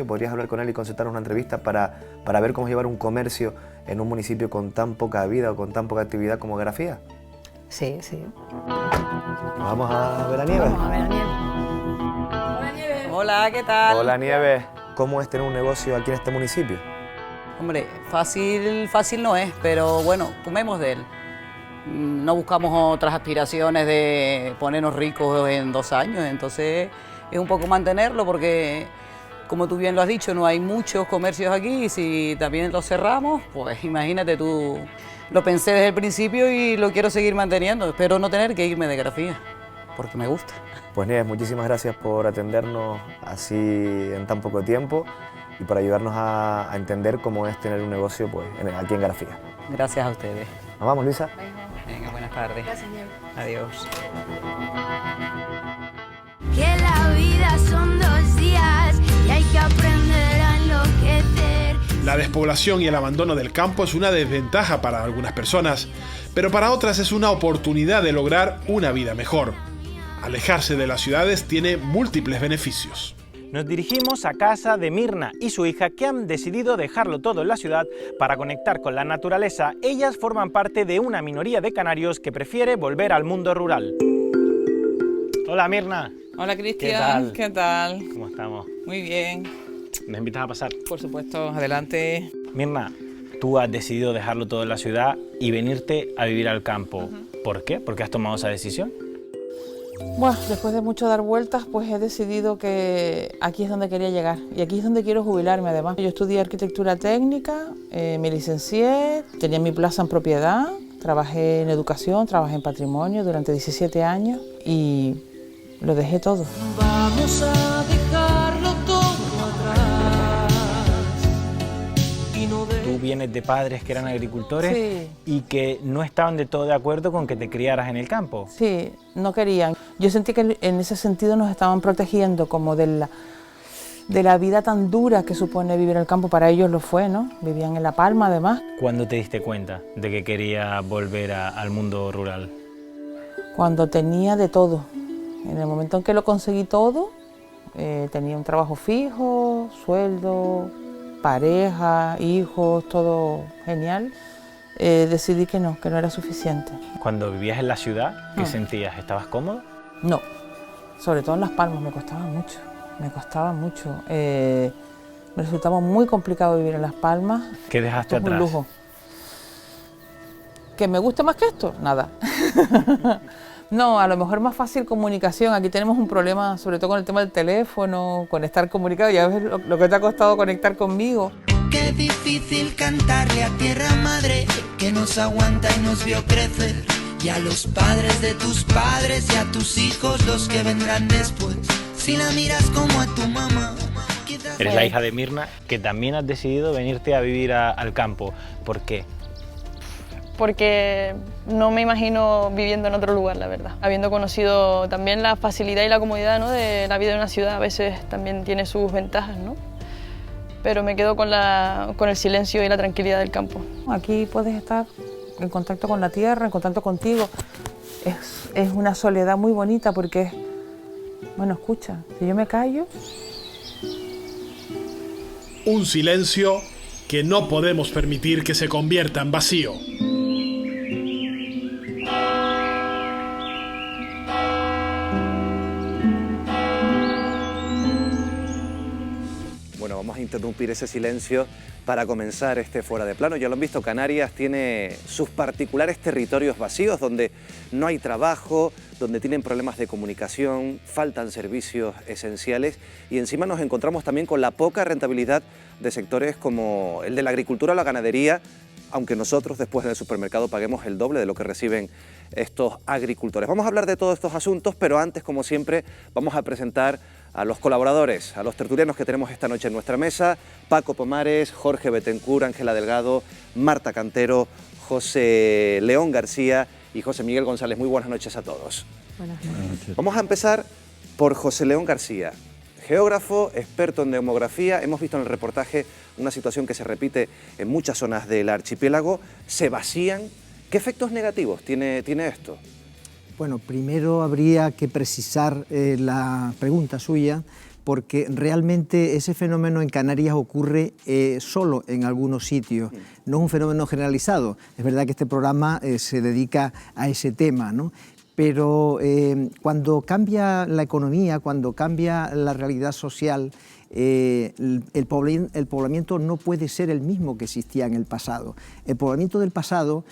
¿Podrías hablar con él y concertarnos una entrevista para ver cómo llevar un comercio en un municipio con tan poca vida o con tan poca actividad como Garafía? Sí, sí. ¿Vamos a ver a Nieves? Vamos a ver a Nieves. Hola, Nieves. Hola, ¿qué tal? Hola, Nieves. ¿Cómo es tener un negocio aquí en este municipio? Hombre, fácil no es, pero bueno, comemos de él. No buscamos otras aspiraciones de ponernos ricos en 2 años, entonces es un poco mantenerlo porque, como tú bien lo has dicho, no hay muchos comercios aquí y si también los cerramos, pues imagínate tú, lo pensé desde el principio y lo quiero seguir manteniendo, espero no tener que irme de Grafía, porque me gusta. Pues Nieves, muchísimas gracias por atendernos así en tan poco tiempo y por ayudarnos a entender cómo es tener un negocio pues, aquí en Grafía. Gracias a ustedes. Nos vamos, Luisa. Venga, buenas tardes. Gracias, Nieves. Adiós. Que la vida son 2 días y hay que aprender a enloquecer. La despoblación y el abandono del campo es una desventaja para algunas personas, pero para otras es una oportunidad de lograr una vida mejor. Alejarse de las ciudades tiene múltiples beneficios. Nos dirigimos a casa de Mirna y su hija, que han decidido dejarlo todo en la ciudad para conectar con la naturaleza. Ellas forman parte de una minoría de canarios que prefiere volver al mundo rural. Hola Mirna. Hola Cristian, ¿qué tal? ¿Cómo estamos? Muy bien. ¿Me invitas a pasar? Por supuesto, adelante. Mirna, tú has decidido dejarlo todo en la ciudad y venirte a vivir al campo. ¿Por qué? ¿Por qué has tomado esa decisión? Bueno, después de mucho dar vueltas, pues he decidido que aquí es donde quería llegar y aquí es donde quiero jubilarme además. Yo estudié arquitectura técnica, me licencié, tenía mi plaza en propiedad, trabajé en educación, trabajé en patrimonio durante 17 años y lo dejé todo. Vamos a dejarlo todo atrás. Tú vienes de padres que eran agricultores y que no estaban de todo de acuerdo con que te criaras en el campo. Sí, no querían. Yo sentí que en ese sentido nos estaban protegiendo como de la vida tan dura que supone vivir en el campo. Para ellos lo fue, ¿no? Vivían en La Palma además. ¿Cuándo te diste cuenta de que querías volver al mundo rural? Cuando tenía de todo. En el momento en que lo conseguí todo, tenía un trabajo fijo, sueldo, pareja, hijos, todo genial, decidí que no era suficiente. Cuando vivías en la ciudad, ¿qué sentías? ¿Estabas cómodo? No, sobre todo en Las Palmas me costaba mucho. Me resultaba muy complicado vivir en Las Palmas. ¿Qué dejaste atrás? atrás? Un lujo. ¿Que me guste más que esto? Nada. No, a lo mejor más fácil comunicación. Aquí tenemos un problema, sobre todo con el tema del teléfono, con estar comunicado. Ya ves lo que te ha costado conectar conmigo. Qué difícil cantarle a tierra madre que nos aguanta y nos vio crecer. Y a los padres de tus padres y a tus hijos, los que vendrán después. Si la miras como a tu mamá. Eres la hija de Mirna, que también has decidido venirte a vivir al campo. ¿Por qué? Porque no me imagino viviendo en otro lugar, la verdad. Habiendo conocido también la facilidad y la comodidad, ¿no?, de la vida en una ciudad, a veces también tiene sus ventajas, ¿no? Pero me quedo con el silencio y la tranquilidad del campo. Aquí puedes estar en contacto con la tierra, en contacto contigo. Es una soledad muy bonita porque, bueno, escucha, si yo me callo... Un silencio que no podemos permitir que se convierta en vacío. Bueno, vamos a interrumpir ese silencio para comenzar este Fuera de Plano. Ya lo han visto, Canarias tiene sus particulares territorios vacíos donde no hay trabajo, donde tienen problemas de comunicación, faltan servicios esenciales y encima nos encontramos también con la poca rentabilidad de sectores como el de la agricultura o la ganadería, aunque nosotros después en el supermercado paguemos el doble de lo que reciben estos agricultores. Vamos a hablar de todos estos asuntos, pero antes, como siempre, vamos a presentar a los colaboradores, a los tertulianos que tenemos esta noche en nuestra mesa: Paco Pomares, Jorge Betancur, Ángela Delgado, Marta Cantero, José León García y José Miguel González. Muy buenas noches a todos. Buenas noches. Vamos a empezar por José León García, geógrafo, experto en demografía. Hemos visto en el reportaje una situación que se repite en muchas zonas del archipiélago. Se vacían. ¿Qué efectos negativos tiene esto? Bueno, primero habría que precisar la pregunta suya, porque realmente ese fenómeno en Canarias ocurre solo en algunos sitios, no es un fenómeno generalizado. Es verdad que este programa se dedica a ese tema, ¿no? Pero cuando cambia la economía, cuando cambia la realidad social, el poblamiento no puede ser el mismo que existía en el pasado. El poblamiento del pasado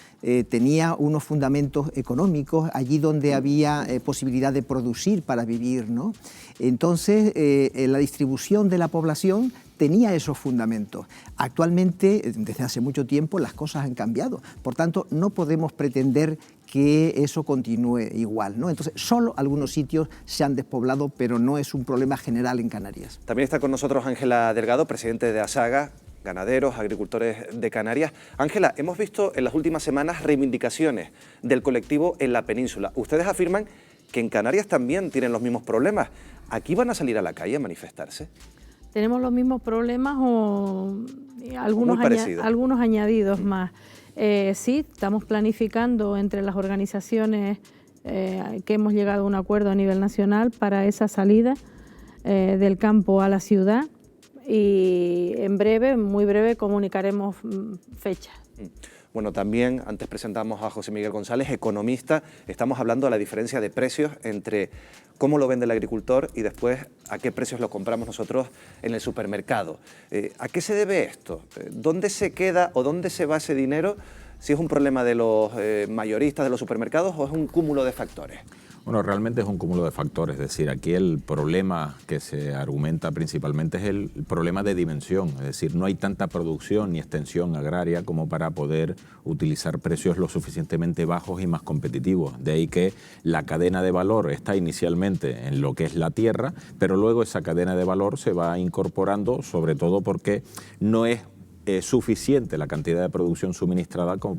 tenía unos fundamentos económicos, allí donde había posibilidad de producir para vivir, ¿no? Entonces, la distribución de la población tenía esos fundamentos. Actualmente, desde hace mucho tiempo, las cosas han cambiado. Por tanto, no podemos pretender que eso continúe igual, ¿no? Entonces, solo algunos sitios se han despoblado, pero no es un problema general en Canarias. También está con nosotros Ángela Delgado, presidente de ASAGA, ganaderos, agricultores de Canarias. Ángela, hemos visto en las últimas semanas reivindicaciones del colectivo en la península. Ustedes afirman que en Canarias también tienen los mismos problemas. ¿Aquí van a salir a la calle a manifestarse? Tenemos los mismos problemas o algunos añadidos más. Sí, estamos planificando entre las organizaciones que hemos llegado a un acuerdo a nivel nacional para esa salida del campo a la ciudad y en breve, muy breve, comunicaremos fechas. Bueno, también antes presentamos a José Miguel González, economista. Estamos hablando de la diferencia de precios entre cómo lo vende el agricultor y después a qué precios lo compramos nosotros en el supermercado. ¿A qué se debe esto? ¿Dónde se queda o dónde se va ese dinero? ¿Si es un problema de los mayoristas, de los supermercados o es un cúmulo de factores? Bueno, realmente es un cúmulo de factores, es decir, aquí el problema que se argumenta principalmente es el problema de dimensión, es decir, no hay tanta producción ni extensión agraria como para poder utilizar precios lo suficientemente bajos y más competitivos. De ahí que la cadena de valor está inicialmente en lo que es la tierra, pero luego esa cadena de valor se va incorporando, sobre todo porque no es suficiente la cantidad de producción suministrada como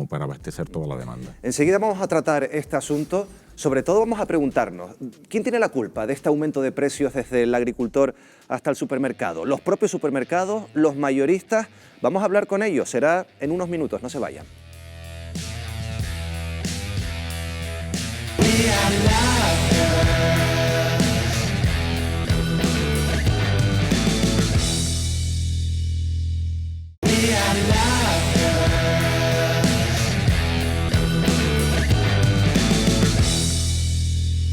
para abastecer toda la demanda. Enseguida vamos a tratar este asunto. Sobre todo vamos a preguntarnos, ¿quién tiene la culpa de este aumento de precios desde el agricultor hasta el supermercado? ¿Los propios supermercados? ¿Los mayoristas? Vamos a hablar con ellos, será en unos minutos, no se vayan.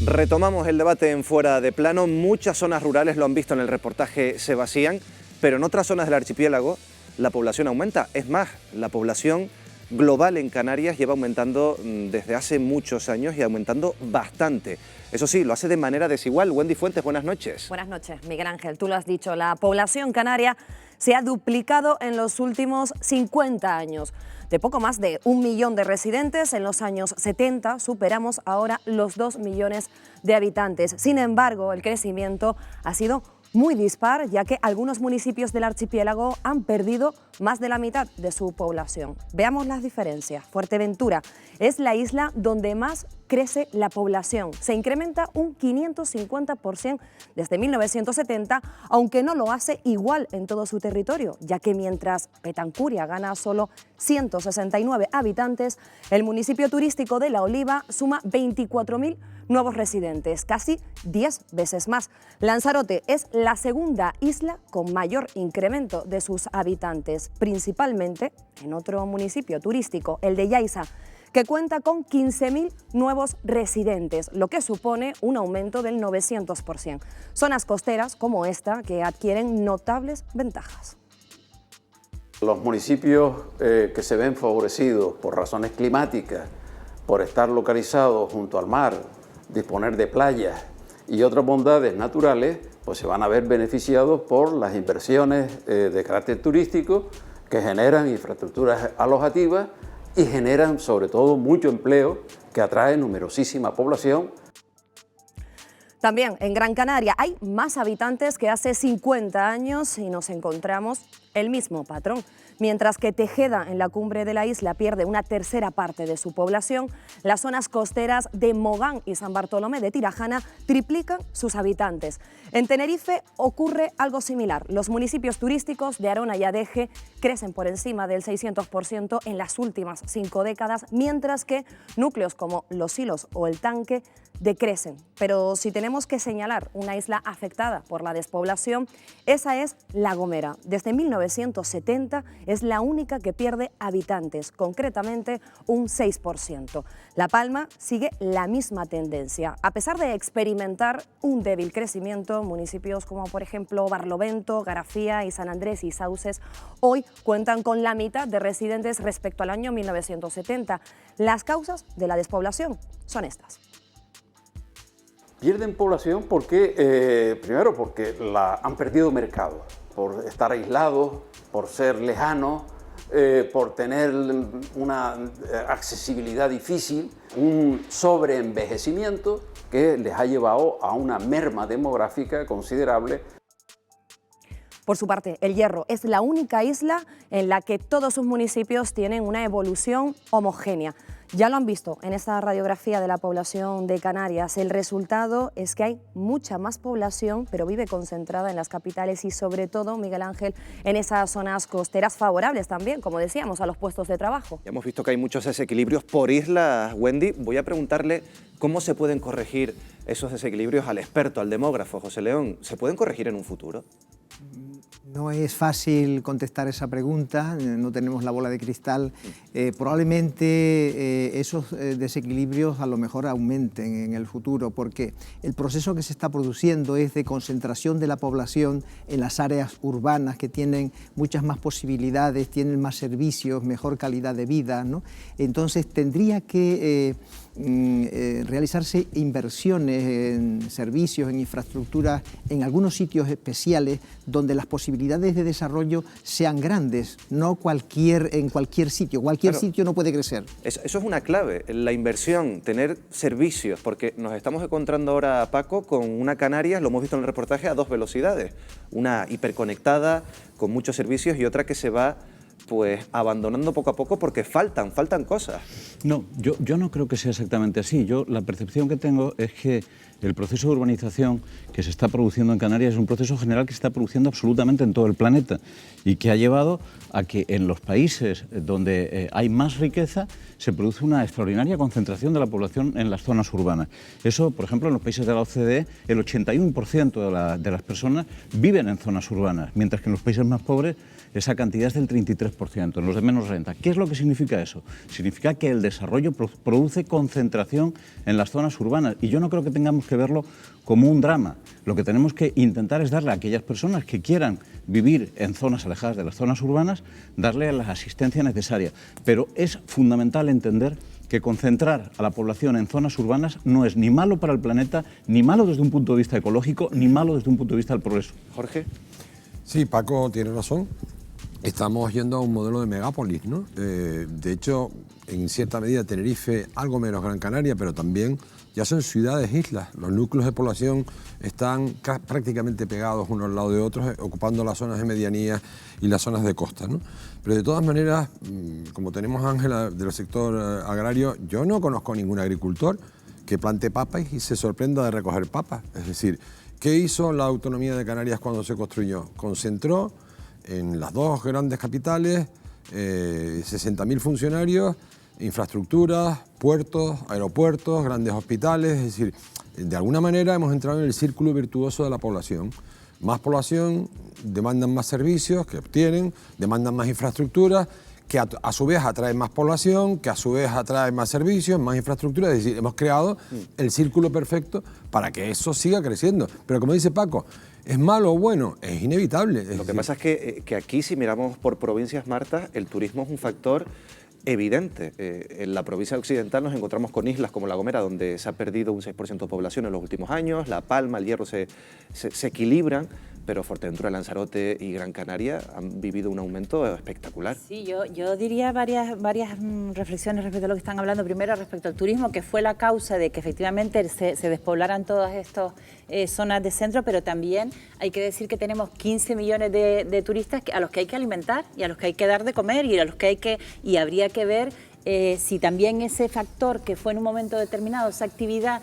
Retomamos el debate en Fuera de Plano. Muchas zonas rurales, lo han visto en el reportaje, se vacían, pero en otras zonas del archipiélago la población aumenta. Es más, la población global en Canarias lleva aumentando desde hace muchos años y aumentando bastante. Eso sí, lo hace de manera desigual. Wendy Fuentes, buenas noches. Buenas noches, Miguel Ángel. Tú lo has dicho, la población canaria se ha duplicado en los últimos 50 años. De poco más de 1 millón de residentes en los años 70, superamos ahora los 2 millones de habitantes. Sin embargo, el crecimiento ha sido muy dispar, ya que algunos municipios del archipiélago han perdido más de la mitad de su población. Veamos las diferencias. Fuerteventura es la isla donde más crece la población. Se incrementa un 550% desde 1970, aunque no lo hace igual en todo su territorio, ya que mientras Petancuria gana solo 169 habitantes, el municipio turístico de La Oliva suma 24.000 nuevos residentes, casi 10 veces más. Lanzarote es la segunda isla con mayor incremento de sus habitantes, principalmente en otro municipio turístico, el de Yaiza, que cuenta con 15.000 nuevos residentes, lo que supone un aumento del 900%. Zonas costeras como esta que adquieren notables ventajas. Los municipios que se ven favorecidos por razones climáticas, por estar localizados junto al mar, disponer de playas y otras bondades naturales, pues se van a ver beneficiados por las inversiones de carácter turístico que generan infraestructuras alojativas y generan sobre todo mucho empleo que atrae numerosísima población. También en Gran Canaria hay más habitantes que hace 50 años y nos encontramos el mismo patrón. Mientras que Tejeda, en la cumbre de la isla, pierde una tercera parte de su población, las zonas costeras de Mogán y San Bartolomé de Tirajana triplican sus habitantes. En Tenerife ocurre algo similar. Los municipios turísticos de Arona y Adeje crecen por encima del 600% en las últimas 5 décadas, mientras que núcleos como Los Silos o El Tanque decrecen. Pero si tenemos que señalar una isla afectada por la despoblación, esa es La Gomera. Desde 1970 es la única que pierde habitantes, concretamente un 6%. La Palma sigue la misma tendencia. A pesar de experimentar un débil crecimiento, municipios como por ejemplo Barlovento, Garafía y San Andrés y Sauces hoy cuentan con la mitad de residentes respecto al año 1970. Las causas de la despoblación son estas. Pierden población porque, primero porque han perdido mercado, por estar aislados, por ser lejanos, por tener una accesibilidad difícil, un sobreenvejecimiento que les ha llevado a una merma demográfica considerable. Por su parte, El Hierro es la única isla en la que todos sus municipios tienen una evolución homogénea. Ya lo han visto en esta radiografía de la población de Canarias. El resultado es que hay mucha más población, pero vive concentrada en las capitales y sobre todo, Miguel Ángel, en esas zonas costeras favorables también, como decíamos, a los puestos de trabajo. Ya hemos visto que hay muchos desequilibrios por islas, Wendy. Voy a preguntarle cómo se pueden corregir esos desequilibrios al experto, al demógrafo, José León. ¿Se pueden corregir en un futuro? No es fácil contestar esa pregunta, no tenemos la bola de cristal. Probablemente esos desequilibrios a lo mejor aumenten en el futuro, porque el proceso que se está produciendo es de concentración de la población en las áreas urbanas que tienen muchas más posibilidades, tienen más servicios, mejor calidad de vida, ¿no? Entonces tendría que realizarse inversiones en servicios, en infraestructuras, en algunos sitios especiales donde las posibilidades de desarrollo sean grandes, no en cualquier sitio. Cualquier sitio no puede crecer. Eso es una clave, la inversión, tener servicios, porque nos estamos encontrando ahora, Paco, con una Canarias, lo hemos visto en el reportaje, a dos velocidades. Una hiperconectada, con muchos servicios, y otra que se va pues abandonando poco a poco porque faltan cosas. No, yo no creo que sea exactamente así. La percepción que tengo es que el proceso de urbanización que se está produciendo en Canarias es un proceso general que se está produciendo absolutamente en todo el planeta y que ha llevado a que en los países donde hay más riqueza se produce una extraordinaria concentración de la población en las zonas urbanas. Eso, por ejemplo, en los países de la OCDE, el 81% de las personas viven en zonas urbanas, mientras que en los países más pobres esa cantidad es del 33%, en los de menos renta. ¿Qué es lo que significa eso? Significa que el desarrollo produce concentración en las zonas urbanas y yo no creo que tengamos que verlo como un drama. Lo que tenemos que intentar es darle a aquellas personas que quieran vivir en zonas alejadas de las zonas urbanas, darle la asistencia necesaria. Pero es fundamental entender que concentrar a la población en zonas urbanas no es ni malo para el planeta, ni malo desde un punto de vista ecológico, ni malo desde un punto de vista del progreso. Jorge. Sí, Paco tiene razón. Estamos yendo a un modelo de megápolis, ¿no? De hecho, en cierta medida Tenerife, algo menos Gran Canaria, pero también ya son ciudades, islas. Los núcleos de población están prácticamente pegados unos al lado de otros, ocupando las zonas de medianía y las zonas de costa, ¿no? Pero de todas maneras, como tenemos a Ángela del sector agrario, yo no conozco a ningún agricultor que plante papas y se sorprenda de recoger papas. Es decir, ¿qué hizo la autonomía de Canarias cuando se construyó? Concentró en las dos grandes capitales 60.000 funcionarios, infraestructuras, puertos, aeropuertos, grandes hospitales. Es decir, de alguna manera hemos entrado en el círculo virtuoso de la población. Más población, demandan más servicios que obtienen, demandan más infraestructuras, que a su vez atraen más población, que a su vez atraen más servicios, más infraestructura. Es decir, hemos creado el círculo perfecto para que eso siga creciendo. Pero como dice Paco, ¿es malo o bueno? Es inevitable. Lo que pasa es que aquí, si miramos por provincias, Marta, el turismo es un factor evidente. En la provincia occidental nos encontramos con islas como La Gomera, donde se ha perdido un 6% de población en los últimos años. La Palma, El Hierro se equilibran, pero Fuerteventura, Lanzarote y Gran Canaria han vivido un aumento espectacular. Sí, yo diría varias reflexiones respecto a lo que están hablando. Primero, respecto al turismo, que fue la causa de que efectivamente se despoblaran todas estas zonas de centro, pero también hay que decir que tenemos 15 millones de turistas a los que hay que alimentar y a los que hay que dar de comer y a los que habría que ver si también ese factor que fue en un momento determinado, esa actividad,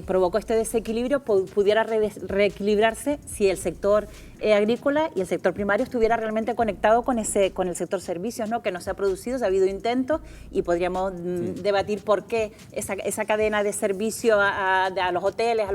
provocó este desequilibrio pudiera reequilibrarse si el sector agrícola y el sector primario estuviera realmente conectado con el sector servicios, ¿no? Que no se ha producido, se ha habido intentos y podríamos debatir por qué esa cadena de servicio a los hoteles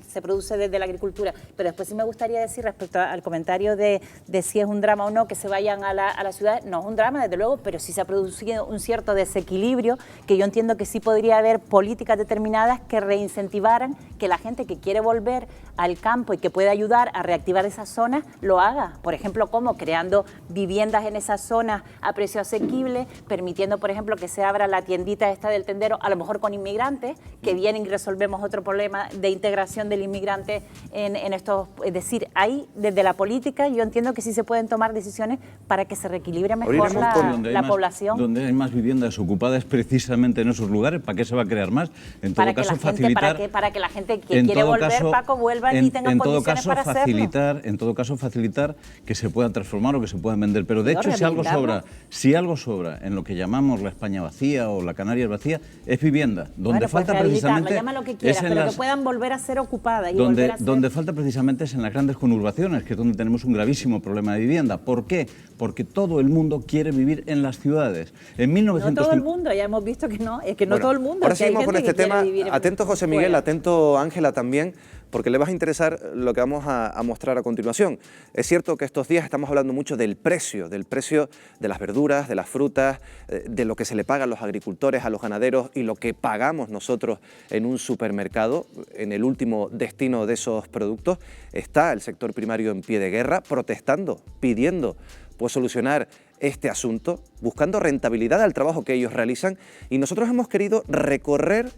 se produce desde la agricultura. Pero después sí me gustaría decir respecto al comentario de si es un drama o no que se vayan a la ciudad. No es un drama, desde luego, pero sí se ha producido un cierto desequilibrio que yo entiendo que sí podría haber políticas determinadas que reincentivaran que la gente que quiere volver al campo y que puede ayudar a reactivar esas zonas lo haga. Por ejemplo, como creando viviendas en esas zonas a precio asequible, permitiendo, por ejemplo, que se abra la tiendita esta del tendero, a lo mejor con inmigrantes, que vienen y resolvemos otro problema de integración del inmigrante en estos... Es decir, ahí, desde la política, yo entiendo que sí se pueden tomar decisiones para que se reequilibre mejor la población. Donde hay más viviendas ocupadas precisamente en esos lugares, ¿para qué se va a crear más? En todo caso, facilitar... Para que la gente que quiere volver, Paco, vuelva y tenga condiciones para hacerlo. En todo caso, facilitar que se puedan transformar o que se puedan vender. Pero de hecho, si algo sobra en lo que llamamos la España vacía o la Canarias vacía, es vivienda. Donde falta precisamente... Llama lo que quieras, pero que puedan volver a ser ocupadas. Donde falta precisamente es en las grandes conurbaciones, que es donde tenemos un gravísimo problema de vivienda. ¿Por qué? Porque todo el mundo quiere vivir en las ciudades. No todo el mundo, ya hemos visto que no, es que no todo el mundo. Ahora seguimos con este tema. Atento José Miguel, atento Ángela también, porque le vas a interesar lo que vamos a mostrar a continuación. Es cierto que estos días estamos hablando mucho del precio de las verduras, de las frutas, de lo que se le paga a los agricultores, a los ganaderos y lo que pagamos nosotros en un supermercado. En el último destino de esos productos está el sector primario en pie de guerra, protestando, pidiendo pues solucionar este asunto, buscando rentabilidad al trabajo que ellos realizan, y nosotros hemos querido recorrer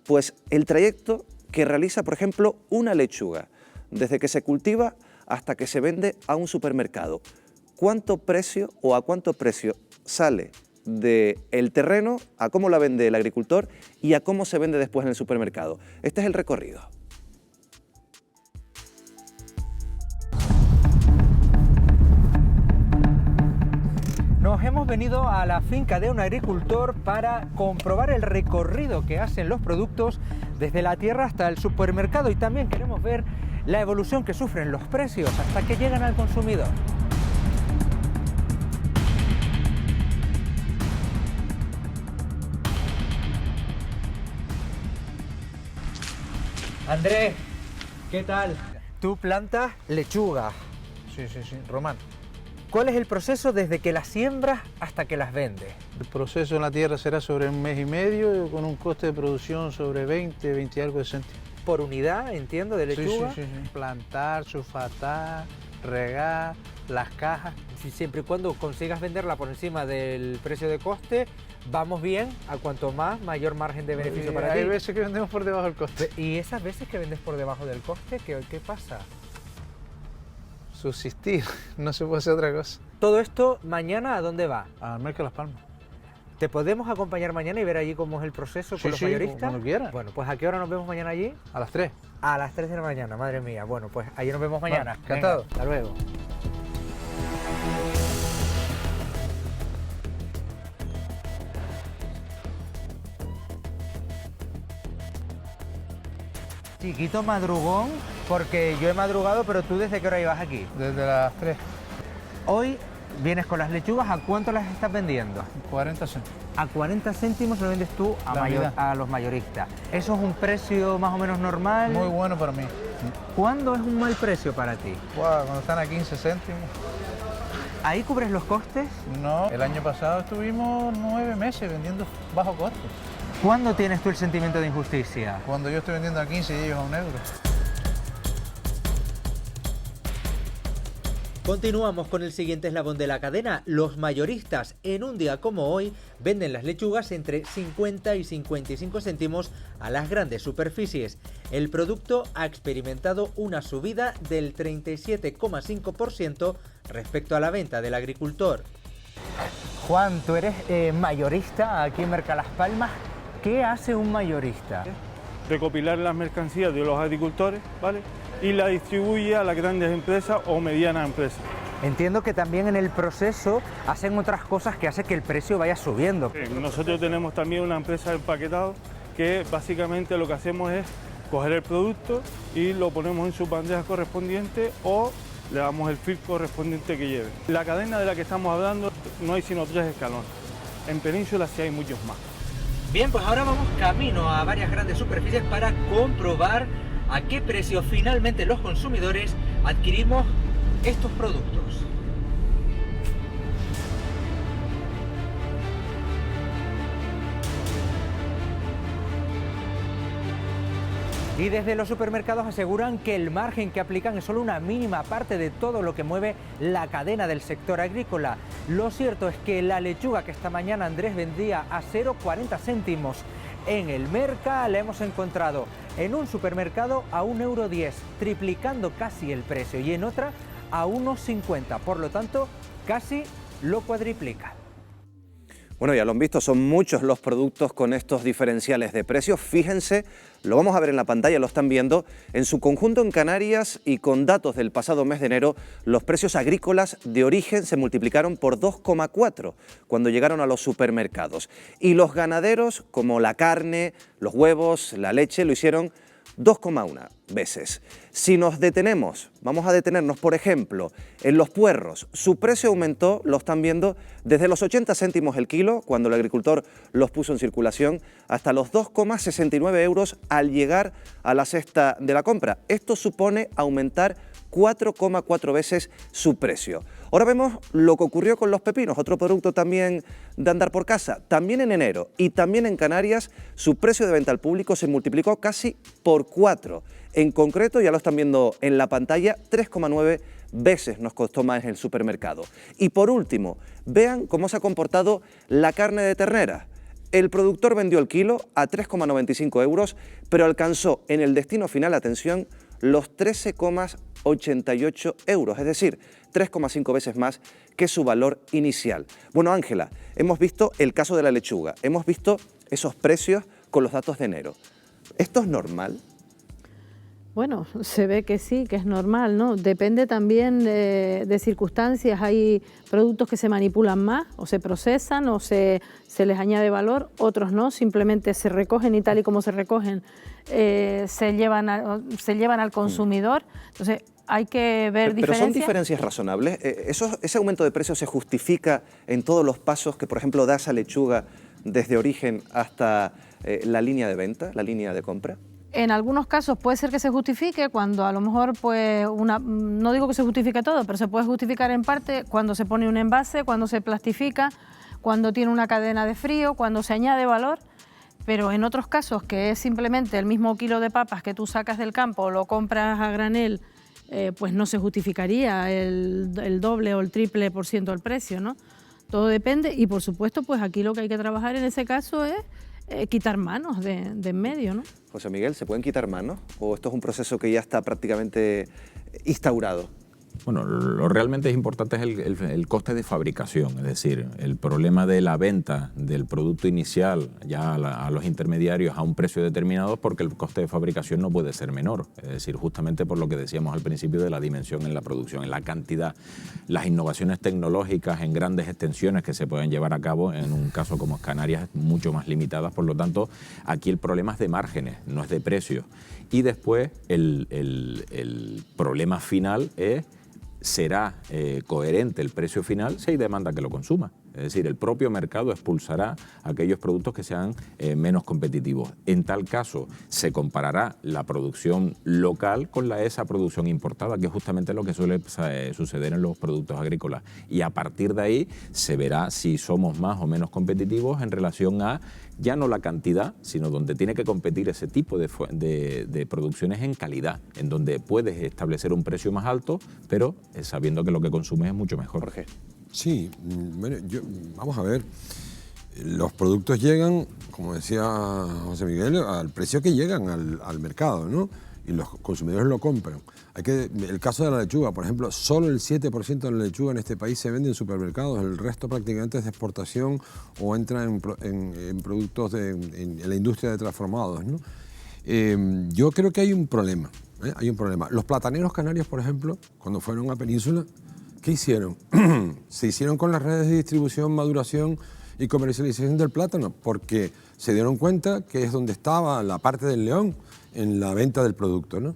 pues el trayecto que realiza, por ejemplo, una lechuga, desde que se cultiva hasta que se vende a un supermercado. ¿Cuánto precio o a cuánto precio sale del terreno a cómo la vende el agricultor y a cómo se vende después en el supermercado? Este es el recorrido. Nos hemos venido a la finca de un agricultor para comprobar el recorrido que hacen los productos desde la tierra hasta el supermercado, y también queremos ver la evolución que sufren los precios hasta que llegan al consumidor. Andrés, ¿qué tal? Tú plantas lechuga. Sí, Román. ¿Cuál es el proceso desde que las siembras hasta que las vendes? El proceso en la tierra será sobre 1 mes y medio, con un coste de producción sobre 20 y algo de céntimos. ¿Por unidad, entiendo, de lechuga? Sí. Plantar, sulfatar, regar, las cajas. Siempre y cuando consigas venderla por encima del precio de coste, vamos bien. A cuanto más, mayor margen de beneficio para ti. Hay veces que vendemos por debajo del coste. ¿Y esas veces que vendes por debajo del coste, qué pasa? Subsistir, no se puede hacer otra cosa. ¿Todo esto mañana a dónde va? Al Mercado Las Palmas. ¿Te podemos acompañar mañana y ver allí cómo es el proceso con los mayoristas? Cuando quieras. Bueno, pues ¿a qué hora nos vemos mañana allí? A las 3. A las 3 de la mañana, madre mía. Bueno, pues allí nos vemos mañana. Bueno, encantado. Venga, hasta luego. Chiquito madrugón, porque yo he madrugado, pero tú ¿desde qué hora ibas aquí? Desde las 3. Hoy vienes con las lechugas, ¿a cuánto las estás vendiendo? 40 céntimos. A 40 céntimos lo vendes tú a los mayoristas. ¿Eso es un precio más o menos normal? Muy bueno para mí. ¿Cuándo es un mal precio para ti? Cuando están a 15 céntimos. ¿Ahí cubres los costes? No, el año pasado estuvimos 9 meses vendiendo bajo coste. ¿Cuándo tienes tú el sentimiento de injusticia? Cuando yo estoy vendiendo a 15 y ellos a 1 euro. Continuamos con el siguiente eslabón de la cadena. Los mayoristas, en un día como hoy, venden las lechugas entre 50 y 55 céntimos a las grandes superficies. El producto ha experimentado una subida del 37,5% respecto a la venta del agricultor. Juan, tú eres mayorista aquí en Mercado Las Palmas. ¿Qué hace un mayorista? Recopilar las mercancías de los agricultores, ¿vale? Y la distribuye a las grandes empresas o medianas empresas. Entiendo que también en el proceso hacen otras cosas que hacen que el precio vaya subiendo. Nosotros tenemos también una empresa de empaquetado que básicamente lo que hacemos es coger el producto y lo ponemos en su bandeja correspondiente o le damos el feed correspondiente que lleve. La cadena de la que estamos hablando no hay sino 3 escalones. En Península sí hay muchos más. Bien, pues ahora vamos camino a varias grandes superficies para comprobar a qué precio finalmente los consumidores adquirimos estos productos. Y desde los supermercados aseguran que el margen que aplican es solo una mínima parte de todo lo que mueve la cadena del sector agrícola. Lo cierto es que la lechuga que esta mañana Andrés vendía a 0,40 céntimos en el Merca la hemos encontrado en un supermercado a 1,10 €, triplicando casi el precio, y en otra a 1,50, por lo tanto casi lo cuadriplica. Bueno, ya lo han visto, son muchos los productos con estos diferenciales de precios. Fíjense, lo vamos a ver en la pantalla, lo están viendo. En su conjunto en Canarias y con datos del pasado mes de enero, los precios agrícolas de origen se multiplicaron por 2,4 cuando llegaron a los supermercados. Y los ganaderos, como la carne, los huevos, la leche, lo hicieron 2,1 veces. Si nos detenemos, vamos a detenernos, por ejemplo, en los puerros. Su precio aumentó, lo están viendo, desde los 80 céntimos el kilo, cuando el agricultor los puso en circulación, hasta los 2,69 € al llegar a la cesta de la compra. Esto supone aumentar 4,4 veces su precio. Ahora vemos lo que ocurrió con los pepinos, otro producto también de andar por casa. También en enero y también en Canarias, su precio de venta al público se multiplicó casi por 4. En concreto, ya lo están viendo en la pantalla, 3,9 veces nos costó más en el supermercado. Y por último, vean cómo se ha comportado la carne de ternera. El productor vendió el kilo a 3,95 €, pero alcanzó en el destino final, atención, los 13,88 €, es decir, 3,5 veces más que su valor inicial. Bueno, Ángela, hemos visto el caso de la lechuga, hemos visto esos precios con los datos de enero. ¿Esto es normal? Bueno, se ve que sí, que es normal, ¿no? Depende también de circunstancias. Hay productos que se manipulan más o se procesan o se les añade valor, otros no, simplemente se recogen y tal y como se recogen se llevan al consumidor. Entonces hay que ver diferencias. ¿Pero son diferencias razonables? ¿Ese aumento de precios se justifica en todos los pasos que, por ejemplo, da esa lechuga desde origen hasta la línea de venta, la línea de compra? En algunos casos puede ser que se justifique cuando a lo mejor, pues, no digo que se justifique todo, pero se puede justificar en parte cuando se pone un envase, cuando se plastifica, cuando tiene una cadena de frío, cuando se añade valor. Pero en otros casos, que es simplemente el mismo kilo de papas que tú sacas del campo, lo compras a granel, pues no se justificaría el doble o el triple % del precio, ¿no? Todo depende y, por supuesto, pues aquí lo que hay que trabajar en ese caso es quitar manos de en medio, ¿no? José Miguel, ¿se pueden quitar manos o esto es un proceso que ya está prácticamente instaurado? Bueno, lo realmente importante es el coste de fabricación, es decir, el problema de la venta del producto inicial ya a los intermediarios a un precio determinado, porque el coste de fabricación no puede ser menor, es decir, justamente por lo que decíamos al principio de la dimensión en la producción, en la cantidad, las innovaciones tecnológicas en grandes extensiones que se pueden llevar a cabo en un caso como Canarias mucho más limitadas, por lo tanto, aquí el problema es de márgenes, no es de precios. Y después el problema final es: ¿será coherente el precio final si hay demanda que lo consuma? Es decir, el propio mercado expulsará aquellos productos que sean menos competitivos. En tal caso, se comparará la producción local con esa producción importada, que es justamente lo que suele suceder en los productos agrícolas. Y a partir de ahí se verá si somos más o menos competitivos en relación a ya no la cantidad, sino donde tiene que competir ese tipo de producciones en calidad, en donde puedes establecer un precio más alto, pero sabiendo que lo que consumes es mucho mejor. Jorge. Sí, bueno, vamos a ver, los productos llegan, como decía José Miguel, al precio que llegan al mercado, ¿no? Y los consumidores lo compran. El caso de la lechuga, por ejemplo, solo el 7% de la lechuga en este país se vende en supermercados, el resto prácticamente es de exportación o entra en productos en la industria de transformados, ¿no? Yo creo que hay un problema, hay un problema. Los plataneros canarios, por ejemplo, cuando fueron a Península, ¿qué hicieron? Se hicieron con las redes de distribución, maduración y comercialización del plátano, porque se dieron cuenta que es donde estaba la parte del león en la venta del producto, ¿no?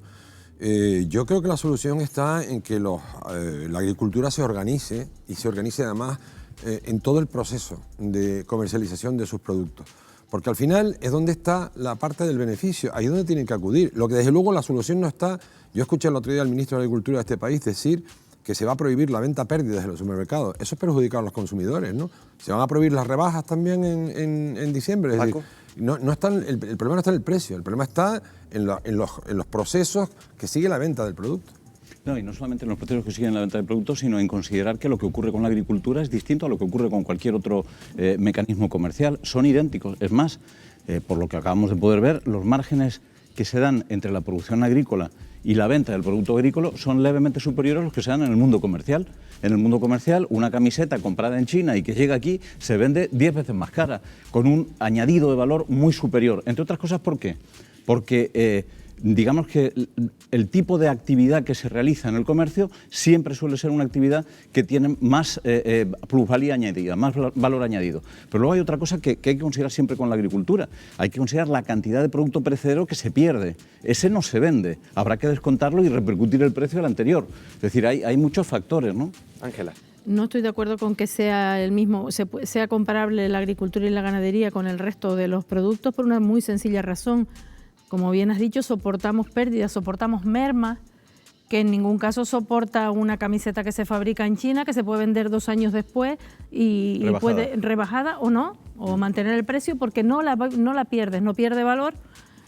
Yo creo que la solución está en que la agricultura se organice, y se organice además en todo el proceso de comercialización de sus productos. Porque al final es donde está la parte del beneficio, ahí es donde tienen que acudir. Lo que desde luego la solución no está. Yo escuché el otro día al ministro de Agricultura de este país decir que se va a prohibir la venta a pérdidas de los supermercados. Eso es perjudicar a los consumidores, ¿no? Se van a prohibir las rebajas también en diciembre. Es decir, no está, el problema no está en el precio, el problema está en los procesos que sigue la venta del producto. No, y no solamente en los procesos que siguen la venta de productos, sino en considerar que lo que ocurre con la agricultura es distinto a lo que ocurre con cualquier otro mecanismo comercial. Son idénticos. Es más, por lo que acabamos de poder ver, los márgenes que se dan entre la producción agrícola y la venta del producto agrícola son levemente superiores a los que se dan en el mundo comercial. En el mundo comercial, una camiseta comprada en China y que llega aquí se vende 10 veces más cara, con un añadido de valor muy superior. Entre otras cosas, ¿por qué? Porque digamos que el tipo de actividad que se realiza en el comercio siempre suele ser una actividad que tiene más plusvalía añadida, más valor añadido. Pero luego hay otra cosa que hay que considerar siempre con la agricultura. Hay que considerar la cantidad de producto perecedero que se pierde. Ese no se vende. Habrá que descontarlo y repercutir el precio del anterior. Es decir, hay muchos factores, ¿no? Ángela. No estoy de acuerdo con que sea el mismo, sea comparable la agricultura y la ganadería con el resto de los productos por una muy sencilla razón. Como bien has dicho, soportamos pérdidas, soportamos mermas, que en ningún caso soporta una camiseta que se fabrica en China, que se puede vender 2 años después y puede rebajada o no, o mantener el precio, porque no la pierdes, no pierde valor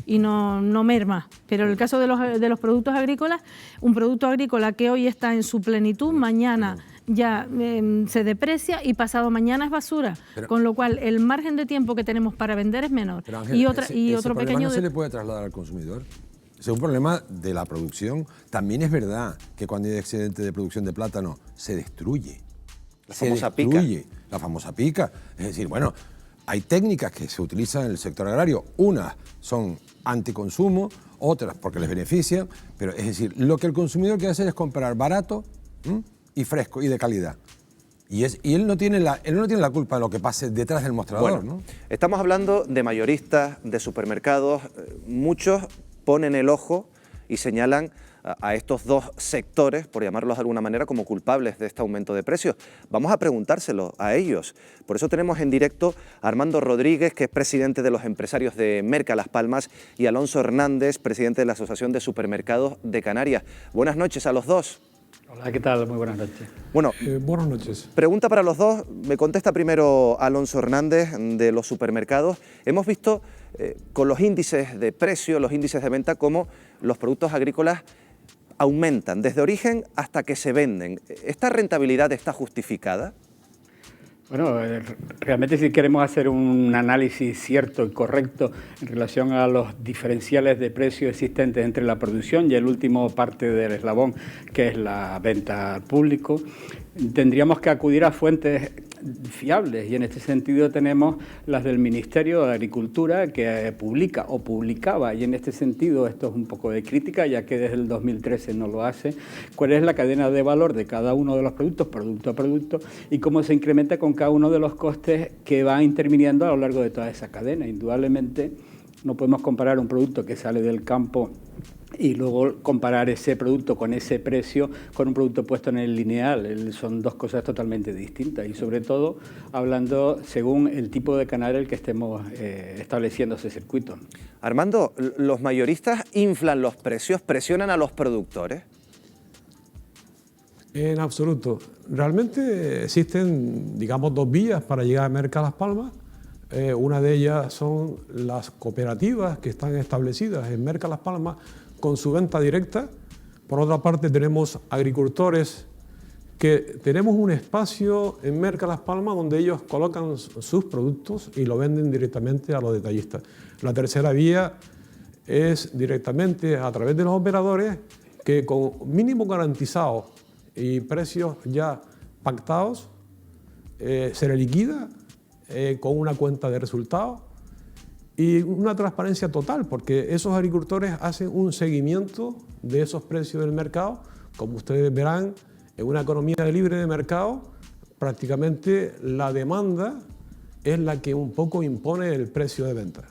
y no merma. Pero en el caso de los productos agrícolas, un producto agrícola que hoy está en su plenitud, mañana ya se deprecia y pasado mañana es basura, con lo cual el margen de tiempo que tenemos para vender es menor. Pero Ángel, otro pequeño no se le puede trasladar al consumidor. Es un problema de la producción. También es verdad que cuando hay excedente de producción de plátano se destruye. La famosa pica. Es decir, bueno, hay técnicas que se utilizan en el sector agrario. Unas son anticonsumo, otras porque les benefician, pero es decir, lo que el consumidor quiere hacer es comprar barato y fresco y de calidad. Y él no tiene la culpa de lo que pase detrás del mostrador, bueno, ¿no? Estamos hablando de mayoristas, de supermercados. Muchos ponen el ojo y señalan a estos dos sectores, por llamarlos de alguna manera, como culpables de este aumento de precios. Vamos a preguntárselo a ellos. Por eso tenemos en directo a Armando Rodríguez, que es presidente de los empresarios de Merca Las Palmas, y Alonso Hernández, presidente de la Asociación de Supermercados de Canarias. Buenas noches a los dos. Hola, ¿qué tal? Muy buenas noches. Bueno, buenas noches. Pregunta para los dos. Me contesta primero Alonso Hernández, de los supermercados. Hemos visto con los índices de precio, los índices de venta, cómo los productos agrícolas aumentan desde origen hasta que se venden. ¿Esta rentabilidad está justificada? Bueno, realmente si queremos hacer un análisis cierto y correcto en relación a los diferenciales de precios existentes entre la producción y el último parte del eslabón, que es la venta al público, tendríamos que acudir a fuentes fiables, y en este sentido tenemos las del Ministerio de Agricultura, que publica o publicaba, y en este sentido esto es un poco de crítica, ya que desde el 2013 no lo hace, cuál es la cadena de valor de cada uno de los productos, producto a producto, y cómo se incrementa con cada uno de los costes que van interviniendo a lo largo de toda esa cadena. Indudablemente no podemos comparar un producto que sale del campo y luego comparar ese producto con ese precio con un producto puesto en el lineal. Son dos cosas totalmente distintas, y sobre todo hablando según el tipo de canal en el que estemos estableciendo ese circuito. Armando, ¿los mayoristas inflan los precios, presionan a los productores? En absoluto. Realmente existen, digamos, 2 vías para llegar a Merca Las Palmas. Una de ellas son las cooperativas que están establecidas en Merca Las Palmas con su venta directa. Por otra parte, tenemos agricultores que tenemos un espacio en Merca Las Palmas donde ellos colocan sus productos y lo venden directamente a los detallistas. La tercera vía es directamente a través de los operadores que con mínimo garantizado y precios ya pactados se le liquida con una cuenta de resultados y una transparencia total, porque esos agricultores hacen un seguimiento de esos precios del mercado. Como ustedes verán, en una economía libre de mercado, prácticamente la demanda es la que un poco impone el precio de venta.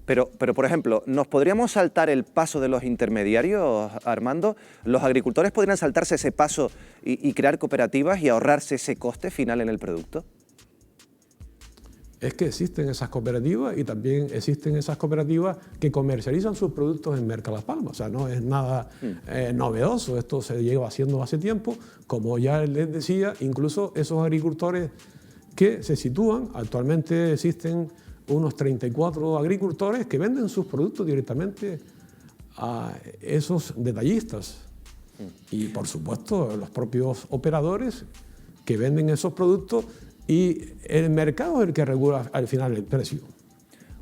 Pero, por ejemplo, ¿nos podríamos saltar el paso de los intermediarios, Armando? ¿Los agricultores podrían saltarse ese paso y crear cooperativas y ahorrarse ese coste final en el producto? Es que existen esas cooperativas y también existen esas cooperativas que comercializan sus productos en Mercalas Palmas. O sea, no es nada novedoso, esto se lleva haciendo hace tiempo. Como ya les decía, incluso esos agricultores que se sitúan, actualmente existen unos 34 agricultores que venden sus productos directamente a esos detallistas. Y por supuesto los propios operadores que venden esos productos, y el mercado es el que regula al final el precio.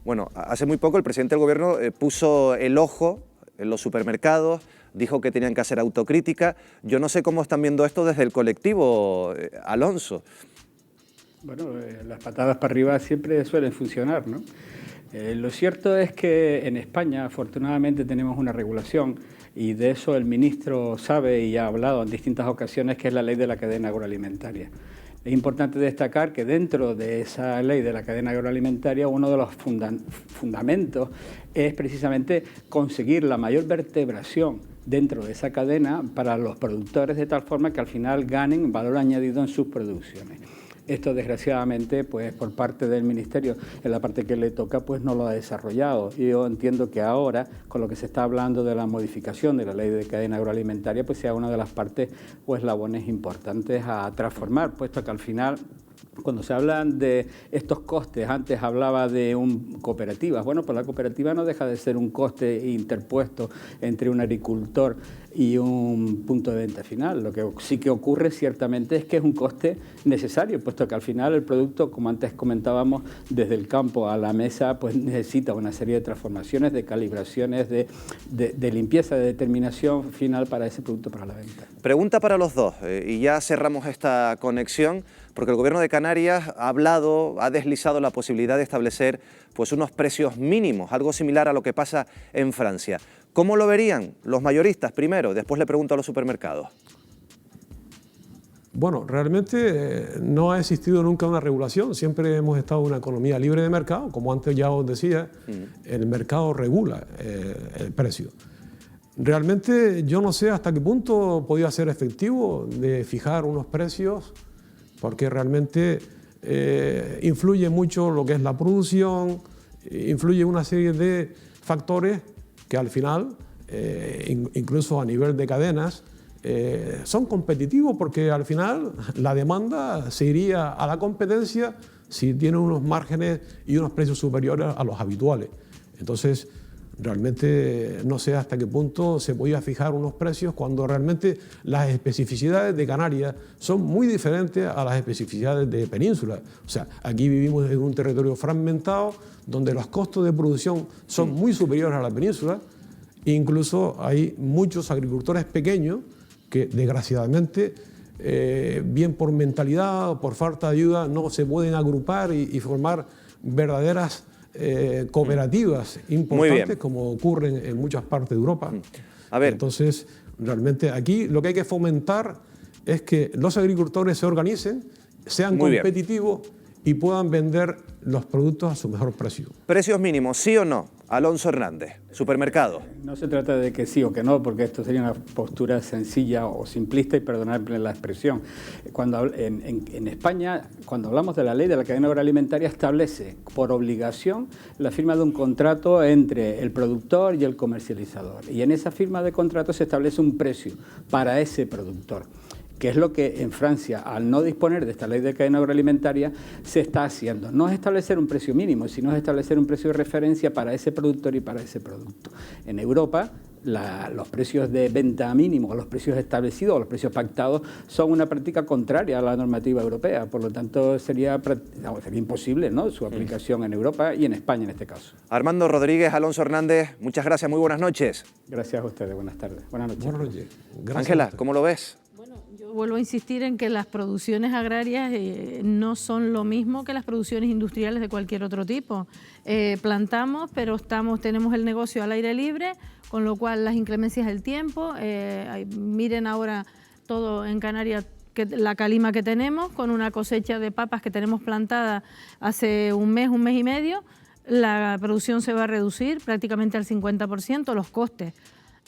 Bueno, hace muy poco el presidente del gobierno puso el ojo en los supermercados, dijo que tenían que hacer autocrítica. Yo no sé cómo están viendo esto desde el colectivo, Alonso. Bueno, las patadas para arriba siempre suelen funcionar, ¿no? Lo cierto es que en España, afortunadamente, tenemos una regulación, y de eso el ministro sabe y ha hablado en distintas ocasiones, que es la ley de la cadena agroalimentaria. Es importante destacar que dentro de esa ley de la cadena agroalimentaria, uno de los fundamentos es precisamente conseguir la mayor vertebración dentro de esa cadena para los productores, de tal forma que al final ganen valor añadido en sus producciones. Esto, desgraciadamente, pues por parte del Ministerio, en la parte que le toca, pues no lo ha desarrollado. Y yo entiendo que ahora, con lo que se está hablando de la modificación de la ley de cadena agroalimentaria, pues sea una de las partes o eslabones importantes a transformar, puesto que al final, cuando se hablan de estos costes, antes hablaba de cooperativas. Bueno, pues la cooperativa no deja de ser un coste interpuesto entre un agricultor y un punto de venta final. Lo que sí que ocurre ciertamente es que es un coste necesario, puesto que al final el producto, como antes comentábamos, desde el campo a la mesa, pues necesita una serie de transformaciones, de calibraciones, de limpieza, de determinación final para ese producto, para la venta. Pregunta para los dos, y ya cerramos esta conexión, porque el Gobierno de Canarias ha deslizado la posibilidad de establecer pues unos precios mínimos, algo similar a lo que pasa en Francia. ¿Cómo lo verían los mayoristas primero? Después le pregunto a los supermercados. Bueno, realmente no ha existido nunca una regulación, siempre hemos estado en una economía libre de mercado, como antes ya os decía, el mercado regula el precio. Realmente yo no sé hasta qué punto podía ser efectivo de fijar unos precios, porque realmente influye mucho lo que es la producción, influye una serie de factores que al final, incluso a nivel de cadenas, son competitivos, porque al final la demanda se iría a la competencia si tiene unos márgenes y unos precios superiores a los habituales. Entonces, realmente no sé hasta qué punto se podía fijar unos precios cuando realmente las especificidades de Canarias son muy diferentes a las especificidades de Península. O sea, aquí vivimos en un territorio fragmentado donde los costos de producción son muy superiores a la Península. Incluso hay muchos agricultores pequeños que, desgraciadamente, bien por mentalidad o por falta de ayuda, no se pueden agrupar y formar verdaderas cooperativas importantes, como ocurren en muchas partes de Europa. A ver. Entonces, realmente aquí lo que hay que fomentar es que los agricultores se organicen, sean competitivos y puedan vender los productos a su mejor precio. ¿Precios mínimos, sí o no? Alonso Hernández, supermercado. No se trata de que sí o que no, porque esto sería una postura sencilla o simplista, y perdonadme la expresión. En España, cuando hablamos de la ley de la cadena agroalimentaria, establece por obligación la firma de un contrato entre el productor y el comercializador. Y en esa firma de contrato se establece un precio para ese productor, que es lo que en Francia, al no disponer de esta ley de cadena agroalimentaria, se está haciendo. No es establecer un precio mínimo, sino es establecer un precio de referencia para ese productor y para ese producto. En Europa, los precios de venta mínimo, los precios establecidos o los precios pactados son una práctica contraria a la normativa europea. Por lo tanto, sería imposible, ¿no?, su aplicación en Europa y en España en este caso. Armando Rodríguez, Alonso Hernández, muchas gracias, muy buenas noches. Gracias a ustedes, buenas tardes. Buenas noches. Buenas noches. Ángela, ¿cómo lo ves? Vuelvo a insistir en que las producciones agrarias no son lo mismo que las producciones industriales de cualquier otro tipo. Plantamos, pero tenemos el negocio al aire libre, con lo cual las inclemencias del tiempo, miren ahora todo en Canarias, la calima que tenemos, con una cosecha de papas que tenemos plantada hace un mes y medio, la producción se va a reducir prácticamente al 50%, los costes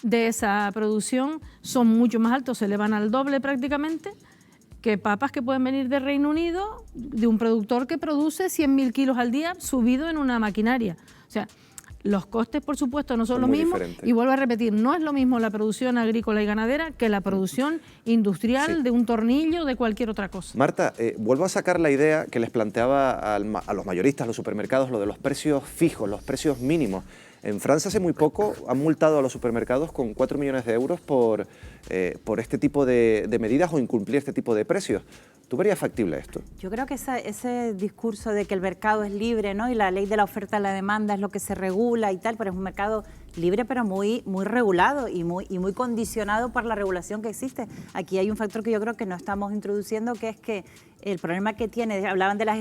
de esa producción son mucho más altos, se elevan al doble prácticamente, que papas que pueden venir de Reino Unido, de un productor que produce 100.000 kilos al día subido en una maquinaria. O sea, los costes, por supuesto, no son los mismos. Y vuelvo a repetir, no es lo mismo la producción agrícola y ganadera que la producción industrial de un tornillo o de cualquier otra cosa. Marta, vuelvo a sacar la idea que les planteaba a los mayoristas, a los supermercados, lo de los precios fijos, los precios mínimos. En Francia hace muy poco han multado a los supermercados con 4 millones de euros por este tipo de medidas o incumplir este tipo de precios. ¿Tú verías factible esto? Yo creo que ese discurso de que el mercado es libre, ¿no? Y la ley de la oferta y la demanda es lo que se regula y tal, pero es un mercado libre pero muy regulado y muy condicionado por la regulación que existe. Aquí hay un factor que yo creo que no estamos introduciendo, que es que el problema que tiene, hablaban de las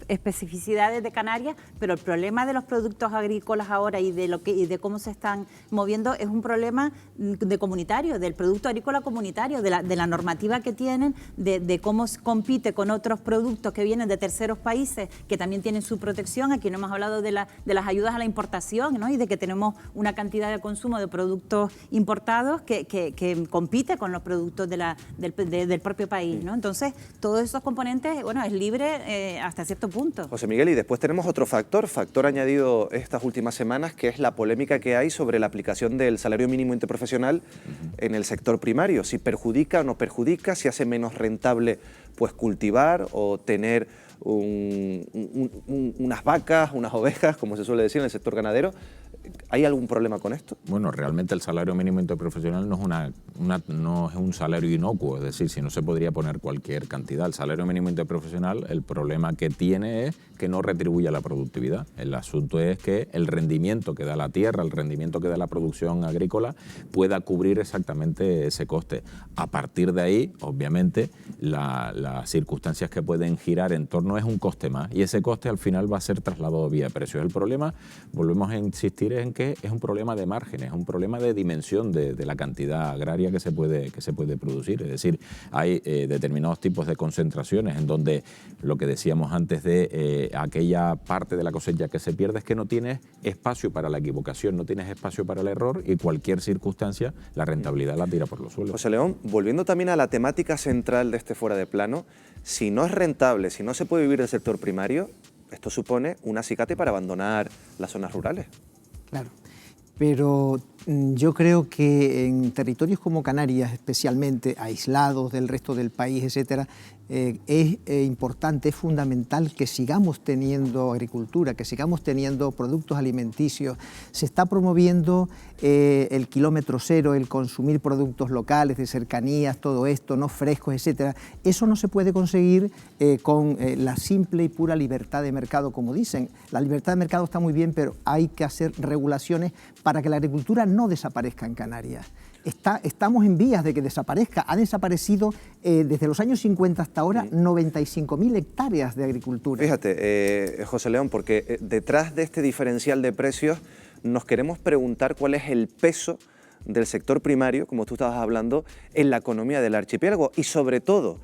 especificidades de Canarias, pero el problema de los productos agrícolas ahora y de cómo se están moviendo es un problema de comunitario, del producto agrícola comunitario, de la normativa que tienen, de cómo compite con otros productos que vienen de terceros países que también tienen su protección. Aquí no hemos hablado de las ayudas a la importación, ¿no? Y de que tenemos una cantidad de consumo de productos importados que compite con los productos del propio país, ¿no? Entonces, todos esos componentes, bueno, es libre hasta cierto punto. José Miguel, y después tenemos otro factor añadido estas últimas semanas, que es la polémica que hay sobre la aplicación del salario mínimo interprofesional en el sector primario. Si perjudica o no perjudica, si hace menos rentable pues cultivar o tener unas vacas, unas ovejas, como se suele decir en el sector ganadero. ¿Hay algún problema con esto? Bueno, realmente el salario mínimo interprofesional no es un salario inocuo, es decir, si no se podría poner cualquier cantidad. El salario mínimo interprofesional, el problema que tiene es que no retribuye a la productividad. El asunto es que el rendimiento que da la tierra, el rendimiento que da la producción agrícola, pueda cubrir exactamente ese coste. A partir de ahí, obviamente, las circunstancias que pueden girar en torno es un coste más, y ese coste al final va a ser trasladado vía precios. El problema, volvemos a insistir, en que es un problema de márgenes, es un problema de dimensión de la cantidad agraria que se puede producir. Es decir, hay determinados tipos de concentraciones en donde lo que decíamos antes de aquella parte de la cosecha que se pierde es que no tienes espacio para la equivocación, no tienes espacio para el error, y cualquier circunstancia la rentabilidad la tira por los suelos. José León, volviendo también a la temática central de este Fuera de Plano, si no es rentable, si no se puede vivir del sector primario, esto supone un acicate para abandonar las zonas rurales. Claro, pero yo creo que en territorios como Canarias, especialmente aislados del resto del país, etcétera, es importante, es fundamental que sigamos teniendo agricultura, que sigamos teniendo productos alimenticios. Se está promoviendo el kilómetro cero, el consumir productos locales, de cercanías, todo esto, no frescos, etcétera. Eso no se puede conseguir con la simple y pura libertad de mercado, como dicen. La libertad de mercado está muy bien, pero hay que hacer regulaciones para que la agricultura no desaparezca en Canarias. Estamos en vías de que desaparezca. Han desaparecido desde los años 50 hasta ahora 95.000 hectáreas de agricultura. Fíjate, José León, porque detrás de este diferencial de precios nos queremos preguntar cuál es el peso del sector primario, como tú estabas hablando, en la economía del archipiélago, y sobre todo,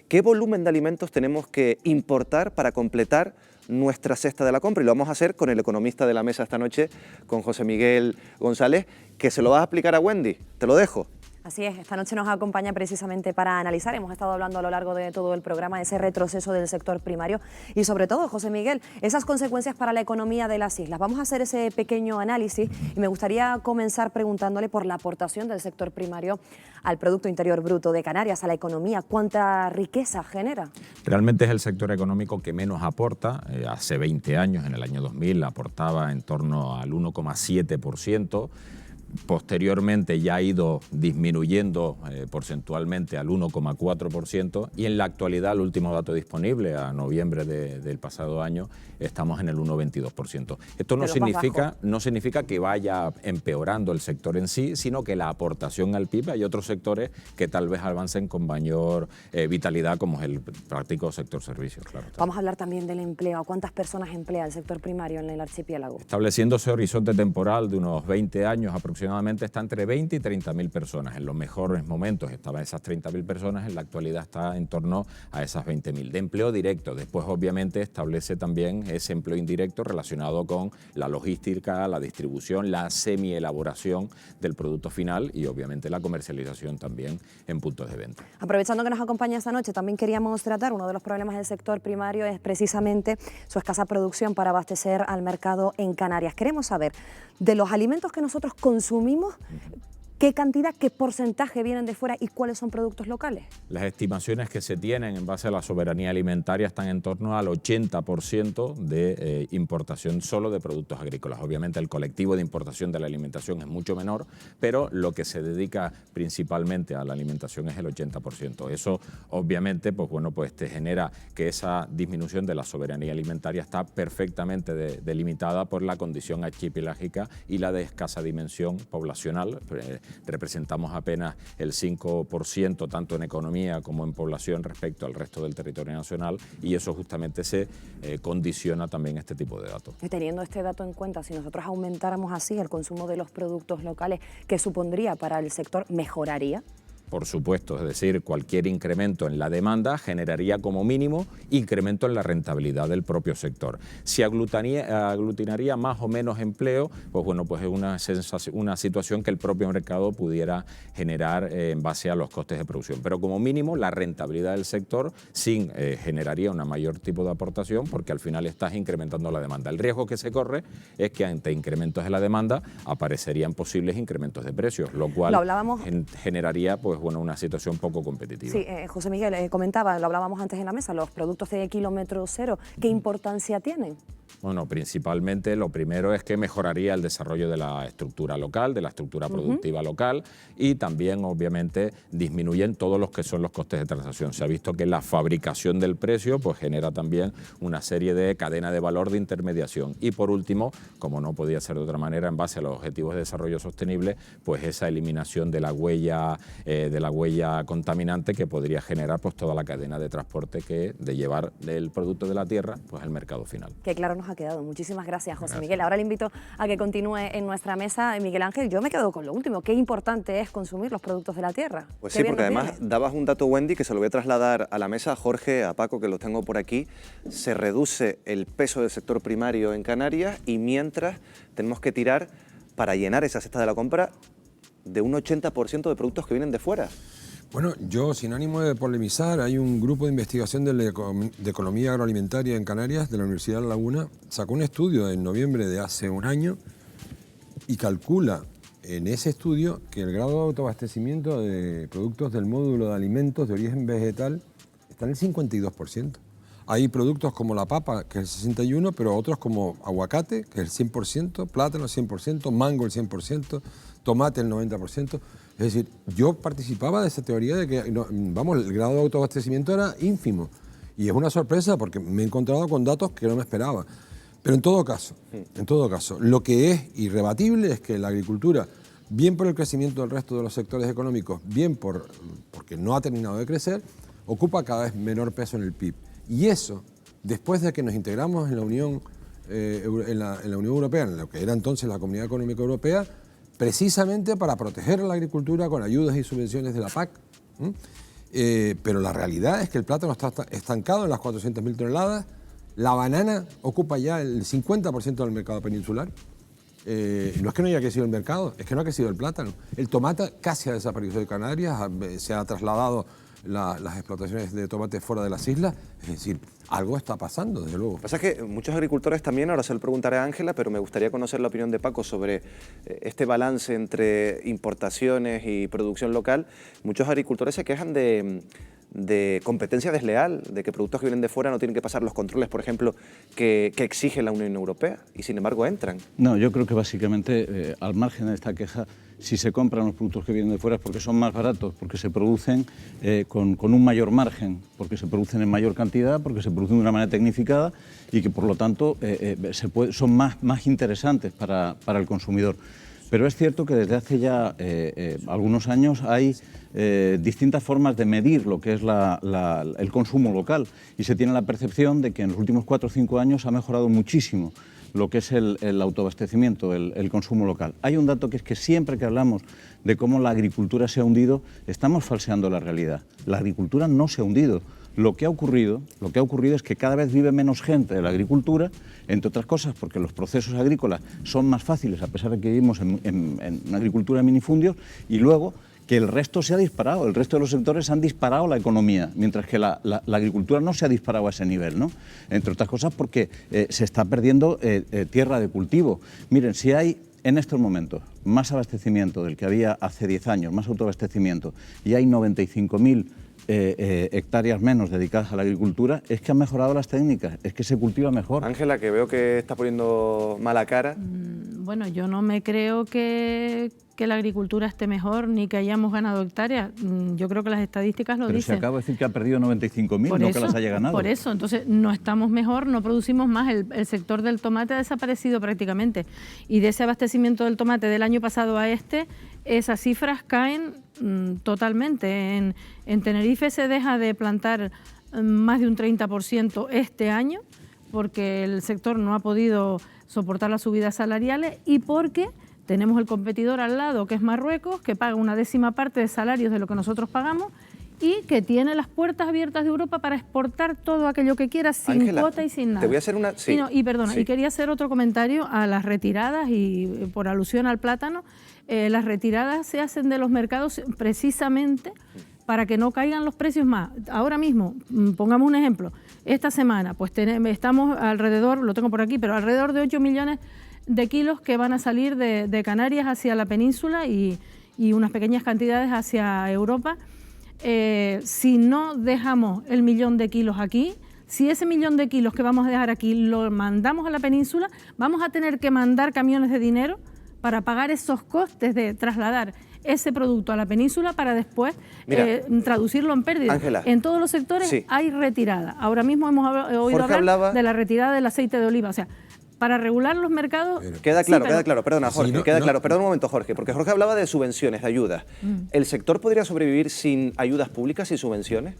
qué volumen de alimentos tenemos que importar para completar nuestra cesta de la compra. Y lo vamos a hacer con el economista de la mesa esta noche, con José Miguel González, que se lo vas a explicar a Wendy. Te lo dejo. Así es, esta noche nos acompaña precisamente para analizar, hemos estado hablando a lo largo de todo el programa de ese retroceso del sector primario y sobre todo, José Miguel, esas consecuencias para la economía de las islas. Vamos a hacer ese pequeño análisis y me gustaría comenzar preguntándole por la aportación del sector primario al Producto Interior Bruto de Canarias, a la economía. ¿Cuánta riqueza genera? Realmente es el sector económico que menos aporta. Hace 20 años, en el año 2000, aportaba en torno al 1,7%. Posteriormente ya ha ido disminuyendo porcentualmente al 1,4%, y en la actualidad, el último dato disponible a noviembre del pasado año, estamos en el 1,22%. Esto no significa que vaya empeorando el sector en sí, sino que la aportación al PIB, hay otros sectores que tal vez avancen con mayor vitalidad, como es el práctico sector servicios. Claro. Vamos a hablar también del empleo. ¿Cuántas personas emplea el sector primario en el archipiélago? Estableciéndose horizonte temporal de unos 20 años aproximadamente, aproximadamente está entre 20 y 30.000 personas. En los mejores momentos estaban esas 30.000 personas, en la actualidad está en torno a esas 20.000 de empleo directo. Después, obviamente, establece también ese empleo indirecto relacionado con la logística, la distribución, la semi-elaboración del producto final y, obviamente, la comercialización también en puntos de venta. Aprovechando que nos acompaña esta noche, también queríamos tratar uno de los problemas del sector primario es precisamente su escasa producción para abastecer al mercado en Canarias. Queremos saber, de los alimentos que nosotros consumimos, ¿qué cantidad, qué porcentaje vienen de fuera y cuáles son productos locales? Las estimaciones que se tienen en base a la soberanía alimentaria están en torno al 80% de importación solo de productos agrícolas. Obviamente el colectivo de importación de la alimentación es mucho menor, pero lo que se dedica principalmente a la alimentación es el 80%. Eso obviamente te genera que esa disminución de la soberanía alimentaria está perfectamente delimitada por la condición archipelágica y la de escasa dimensión poblacional. Representamos apenas el 5% tanto en economía como en población respecto al resto del territorio nacional y eso justamente se condiciona también este tipo de datos. Y teniendo este dato en cuenta, si nosotros aumentáramos así el consumo de los productos locales, ¿qué supondría para el sector? ¿Mejoraría? Por supuesto, es decir, cualquier incremento en la demanda generaría como mínimo incremento en la rentabilidad del propio sector. Si aglutinaría más o menos empleo, es una situación que el propio mercado pudiera generar en base a los costes de producción. Pero como mínimo la rentabilidad del sector sí generaría un mayor tipo de aportación porque al final estás incrementando la demanda. El riesgo que se corre es que ante incrementos de la demanda aparecerían posibles incrementos de precios, lo cual generaría una situación poco competitiva. Sí, José Miguel comentaba, lo hablábamos antes en la mesa, los productos de kilómetro cero, ¿qué importancia tienen? Bueno, principalmente lo primero es que mejoraría el desarrollo de la estructura local, de la estructura productiva local y también obviamente disminuyen todos los que son los costes de transacción. Se ha visto que la fabricación del precio genera también una serie de cadena de valor de intermediación y por último, como no podía ser de otra manera, en base a los objetivos de desarrollo sostenible, esa eliminación de la huella contaminante que podría generar toda la cadena de transporte de llevar el producto de la tierra al mercado final. Que claro nos ha quedado. Muchísimas gracias, José Miguel. Ahora le invito a que continúe en nuestra mesa. Miguel Ángel, yo me quedo con lo último. Qué importante es consumir los productos de la tierra. Pues sí, porque además dabas un dato, Wendy, que se lo voy a trasladar a la mesa, a Jorge, a Paco, que los tengo por aquí. Se reduce el peso del sector primario en Canarias y mientras tenemos que tirar para llenar esa cesta de la compra de un 80% de productos que vienen de fuera. Bueno, yo, sin ánimo de polemizar, hay un grupo de investigación de economía agroalimentaria en Canarias, de la Universidad de La Laguna, sacó un estudio en noviembre de hace un año y calcula en ese estudio que el grado de autoabastecimiento de productos del módulo de alimentos de origen vegetal está en el 52%. Hay productos como la papa, que es el 61%, pero otros como aguacate, que es el 100%, plátano el 100%, mango el 100%, tomate el 90%. Es decir, yo participaba de esa teoría de que, el grado de autoabastecimiento era ínfimo. Y es una sorpresa porque me he encontrado con datos que no me esperaba. Pero en todo caso, lo que es irrebatible es que la agricultura, bien por el crecimiento del resto de los sectores económicos, bien porque no ha terminado de crecer, ocupa cada vez menor peso en el PIB. Y eso, después de que nos integramos en la Unión Europea, en lo que era entonces la Comunidad Económica Europea, precisamente para proteger a la agricultura con ayudas y subvenciones de la PAC. Pero la realidad es que el plátano está estancado en las 400.000 toneladas, la banana ocupa ya el 50% del mercado peninsular. No es que no haya crecido el mercado, es que no ha crecido el plátano. El tomate casi ha desaparecido de Canarias, se ha trasladado las explotaciones de tomate fuera de las islas. Es decir, algo está pasando, desde luego. Lo que pasa es que muchos agricultores también, ahora se lo preguntaré a Ángela, pero me gustaría conocer la opinión de Paco sobre este balance entre importaciones y producción local. Muchos agricultores se quejan de competencia desleal, de que productos que vienen de fuera no tienen que pasar los controles, por ejemplo, que exige la Unión Europea, y sin embargo entran. No, yo creo que básicamente, al margen de esta queja, si se compran los productos que vienen de fuera es porque son más baratos, porque se producen con un mayor margen, porque se producen en mayor cantidad, porque se producen de una manera tecnificada y que por lo tanto son más interesantes para el consumidor. Pero es cierto que desde hace ya algunos años hay distintas formas de medir lo que es el consumo local y se tiene la percepción de que en los últimos 4 o 5 años ha mejorado muchísimo. lo que es el autoabastecimiento, el consumo local. Hay un dato que es que siempre que hablamos de cómo la agricultura se ha hundido, estamos falseando la realidad. La agricultura no se ha hundido. Lo que ha ocurrido es que cada vez vive menos gente de la agricultura, entre otras cosas porque los procesos agrícolas son más fáciles, a pesar de que vivimos en una agricultura de minifundios, y luego que el resto se ha disparado, el resto de los sectores han disparado la economía, mientras que la agricultura no se ha disparado a ese nivel, ¿no? Entre otras cosas porque se está perdiendo tierra de cultivo. Miren, si hay en estos momentos más abastecimiento del que había hace 10 años, más autoabastecimiento, y hay 95.000 hectáreas menos dedicadas a la agricultura, es que han mejorado las técnicas, es que se cultiva mejor. Ángela, que veo que está poniendo mala cara. Bueno, yo no me creo que la agricultura esté mejor ni que hayamos ganado hectáreas. Yo creo que las estadísticas lo dicen. Pero se acaba de decir que ha perdido 95.000, no que las haya ganado. Por eso, entonces no estamos mejor, no producimos más. El sector del tomate ha desaparecido prácticamente. Y de ese abastecimiento del tomate del año pasado a este, esas cifras caen totalmente. En Tenerife se deja de plantar más de un 30% este año porque el sector no ha podido soportar las subidas salariales y porque tenemos el competidor al lado, que es Marruecos, que paga una 10ª parte de salarios de lo que nosotros pagamos y que tiene las puertas abiertas de Europa para exportar todo aquello que quiera sin Ángela, cuota y sin nada. Te voy a hacer una... Sí, y quería hacer otro comentario a las retiradas y por alusión al plátano. Las retiradas se hacen de los mercados precisamente para que no caigan los precios más. Ahora mismo, pongamos un ejemplo, esta semana pues estamos alrededor, lo tengo por aquí, pero alrededor de 8 millones de kilos que van a salir de Canarias hacia la península y unas pequeñas cantidades hacia Europa. Si no dejamos el 1 millón de kilos aquí, si ese 1 millón de kilos que vamos a dejar aquí lo mandamos a la península, vamos a tener que mandar camiones de dinero para pagar esos costes de trasladar ese producto a la península para después traducirlo en pérdida. Ángela, en todos los sectores hay retirada. Ahora mismo hemos oído hablar de la retirada del aceite de oliva. O sea, para regular los mercados... Queda claro, perdona Jorge, claro. Perdona un momento Jorge, porque Jorge hablaba de subvenciones, de ayudas. ¿El sector podría sobrevivir sin ayudas públicas y subvenciones?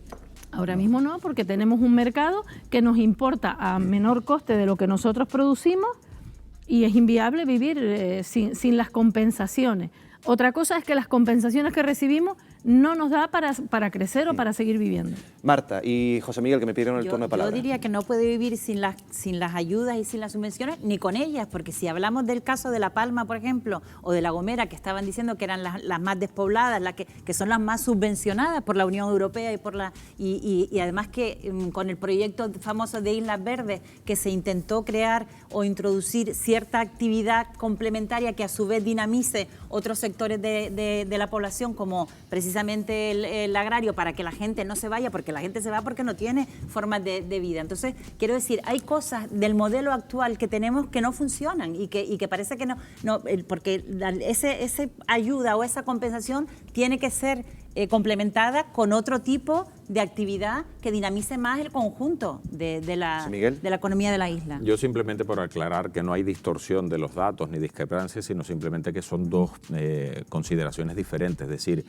Ahora mismo no, porque tenemos un mercado que nos importa a menor coste de lo que nosotros producimos y es inviable vivir sin las compensaciones. Otra cosa es que las compensaciones que recibimos no nos da para crecer o para seguir viviendo. Marta y José Miguel, que me pidieron el turno de palabra. Yo diría que no puede vivir sin las ayudas y sin las subvenciones, ni con ellas, porque si hablamos del caso de La Palma, por ejemplo, o de La Gomera, que estaban diciendo que eran las más despobladas, que son las más subvencionadas por la Unión Europea y además que con el proyecto famoso de Islas Verdes, que se intentó crear o introducir cierta actividad complementaria que a su vez dinamice otros sectores de la población, como precisamente el agrario, para que la gente no se vaya, porque la gente se va porque no tiene formas de vida. Entonces, quiero decir, hay cosas del modelo actual que tenemos que no funcionan y que parece que no porque ese ayuda o esa compensación tiene que ser complementada con otro tipo de actividad que dinamice más el conjunto de la economía de la isla. Yo simplemente por aclarar que no hay distorsión de los datos ni discrepancias, sino simplemente que son dos consideraciones diferentes. Es decir,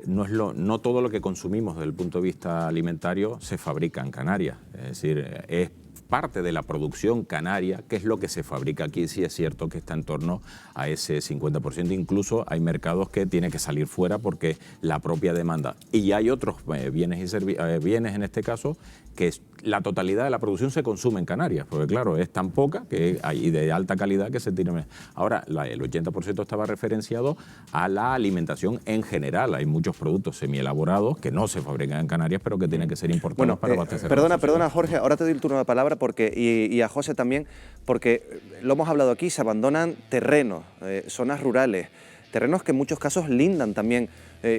no todo lo que consumimos desde el punto de vista alimentario se fabrica en Canarias. Es decir, es parte de la producción canaria, que es lo que se fabrica aquí. Sí es cierto que está en torno a ese 50%, incluso hay mercados que tienen que salir fuera porque la propia demanda. Y hay otros bienes en este caso que la totalidad de la producción se consume en Canarias, porque claro, es tan poca y de alta calidad que se tiene. Ahora, el 80% estaba referenciado a la alimentación en general. Hay muchos productos semielaborados que no se fabrican en Canarias, pero que tienen que ser importados para abastecer. Perdona Jorge, ahora te doy el turno de palabra y a José también, porque lo hemos hablado aquí, se abandonan terrenos, zonas rurales, terrenos que en muchos casos lindan también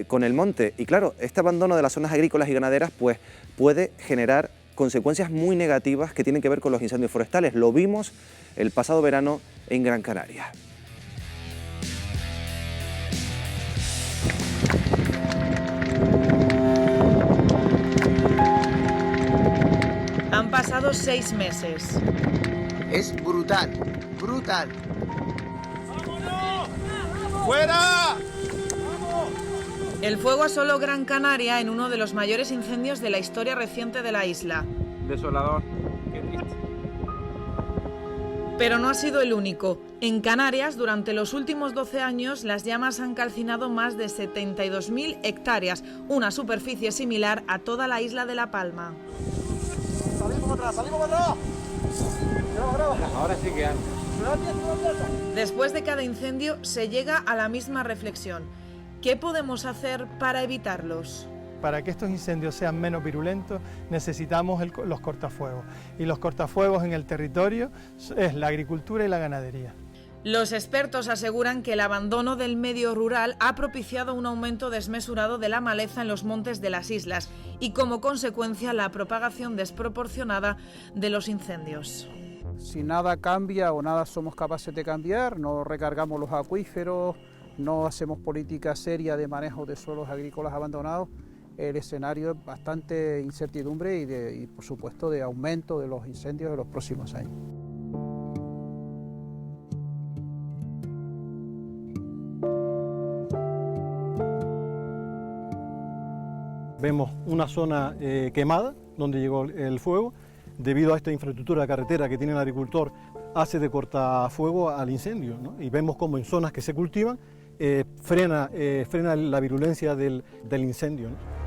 con el monte. Y claro, este abandono de las zonas agrícolas y ganaderas pues puede generar consecuencias muy negativas que tienen que ver con los incendios forestales. Lo vimos el pasado verano en Gran Canaria. Han pasado 6 meses. Es brutal, brutal. ¡Fuera! El fuego asoló Gran Canaria en uno de los mayores incendios de la historia reciente de la isla. Desolador. Qué triste. Pero no ha sido el único. En Canarias, durante los últimos 12 años, las llamas han calcinado más de 72.000 hectáreas, una superficie similar a toda la isla de La Palma. ¡Salimos atrás! ¡Salimos atrás! Ahora sí que hay. Después de cada incendio se llega a la misma reflexión. ¿Qué podemos hacer para evitarlos? Para que estos incendios sean menos virulentos necesitamos los cortafuegos. Y los cortafuegos en el territorio es la agricultura y la ganadería. Los expertos aseguran que el abandono del medio rural ha propiciado un aumento desmesurado de la maleza en los montes de las islas y como consecuencia la propagación desproporcionada de los incendios. Si nada cambia o nada somos capaces de cambiar, no recargamos los acuíferos, no hacemos política seria de manejo de suelos agrícolas abandonados, el escenario es bastante incertidumbre y por supuesto de aumento de los incendios en los próximos años. Vemos una zona quemada donde llegó el fuego. Debido a esta infraestructura de carretera que tiene el agricultor, hace de cortafuego al incendio, ¿no? Y vemos como en zonas que se cultivan frena la virulencia del incendio, ¿no?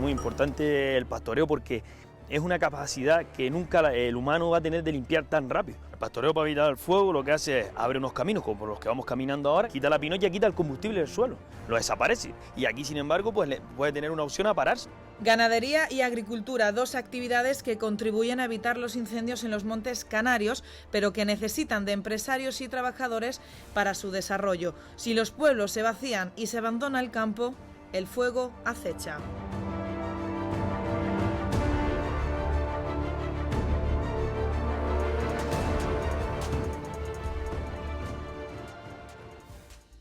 Muy importante el pastoreo porque es una capacidad que nunca el humano va a tener de limpiar tan rápido. El pastoreo para evitar el fuego lo que hace es abre unos caminos como por los que vamos caminando ahora, quita la pinocha, quita el combustible del suelo, lo desaparece. Y aquí, sin embargo, pues puede tener una opción a pararse. Ganadería y agricultura, dos actividades que contribuyen a evitar los incendios en los montes canarios, pero que necesitan de empresarios y trabajadores para su desarrollo. Si los pueblos se vacían y se abandona el campo, el fuego acecha.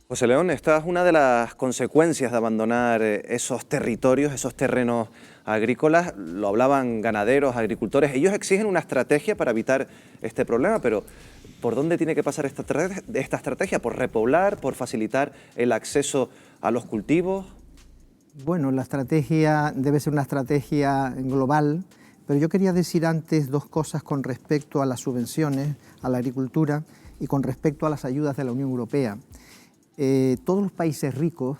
José León, esta es una de las consecuencias de abandonar esos territorios, esos terrenos agrícolas. Lo hablaban ganaderos, agricultores. Ellos exigen una estrategia para evitar este problema, pero ¿por dónde tiene que pasar esta estrategia? ¿Por repoblar, por facilitar el acceso a los cultivos? Bueno, la estrategia debe ser una estrategia global, pero yo quería decir antes dos cosas con respecto a las subvenciones, a la agricultura y con respecto a las ayudas de la Unión Europea. Todos los países ricos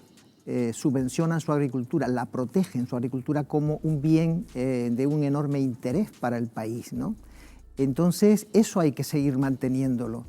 subvencionan su agricultura, la protegen su agricultura como un bien de un enorme interés para el país, ¿no? Entonces, eso hay que seguir manteniéndolo.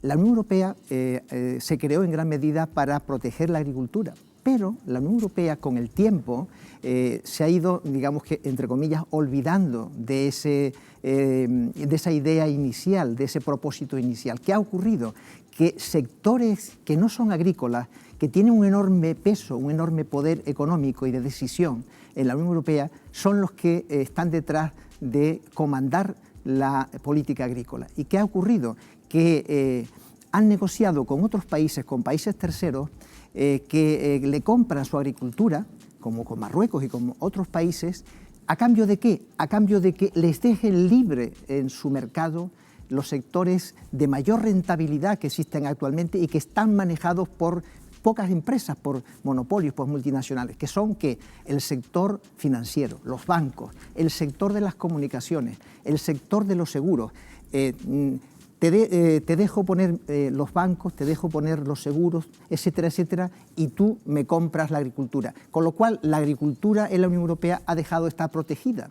La Unión Europea se creó en gran medida para proteger la agricultura, pero la Unión Europea con el tiempo se ha ido, digamos que, entre comillas, olvidando de esa idea inicial, de ese propósito inicial. ¿Qué ha ocurrido? Que sectores que no son agrícolas, que tienen un enorme peso, un enorme poder económico y de decisión en la Unión Europea, son los que están detrás de comandar la política agrícola. ¿Y qué ha ocurrido? Que han negociado con otros países, con países terceros, que le compran su agricultura, como con Marruecos y con otros países, ¿a cambio de qué? A cambio de que les dejen libre en su mercado los sectores de mayor rentabilidad que existen actualmente y que están manejados por pocas empresas, por monopolios, por multinacionales, que son ¿qué? El sector financiero, los bancos, el sector de las comunicaciones, el sector de los seguros. Te dejo poner los bancos, te dejo poner los seguros, etcétera, etcétera, y tú me compras la agricultura. Con lo cual, la agricultura en la Unión Europea ha dejado de estar protegida.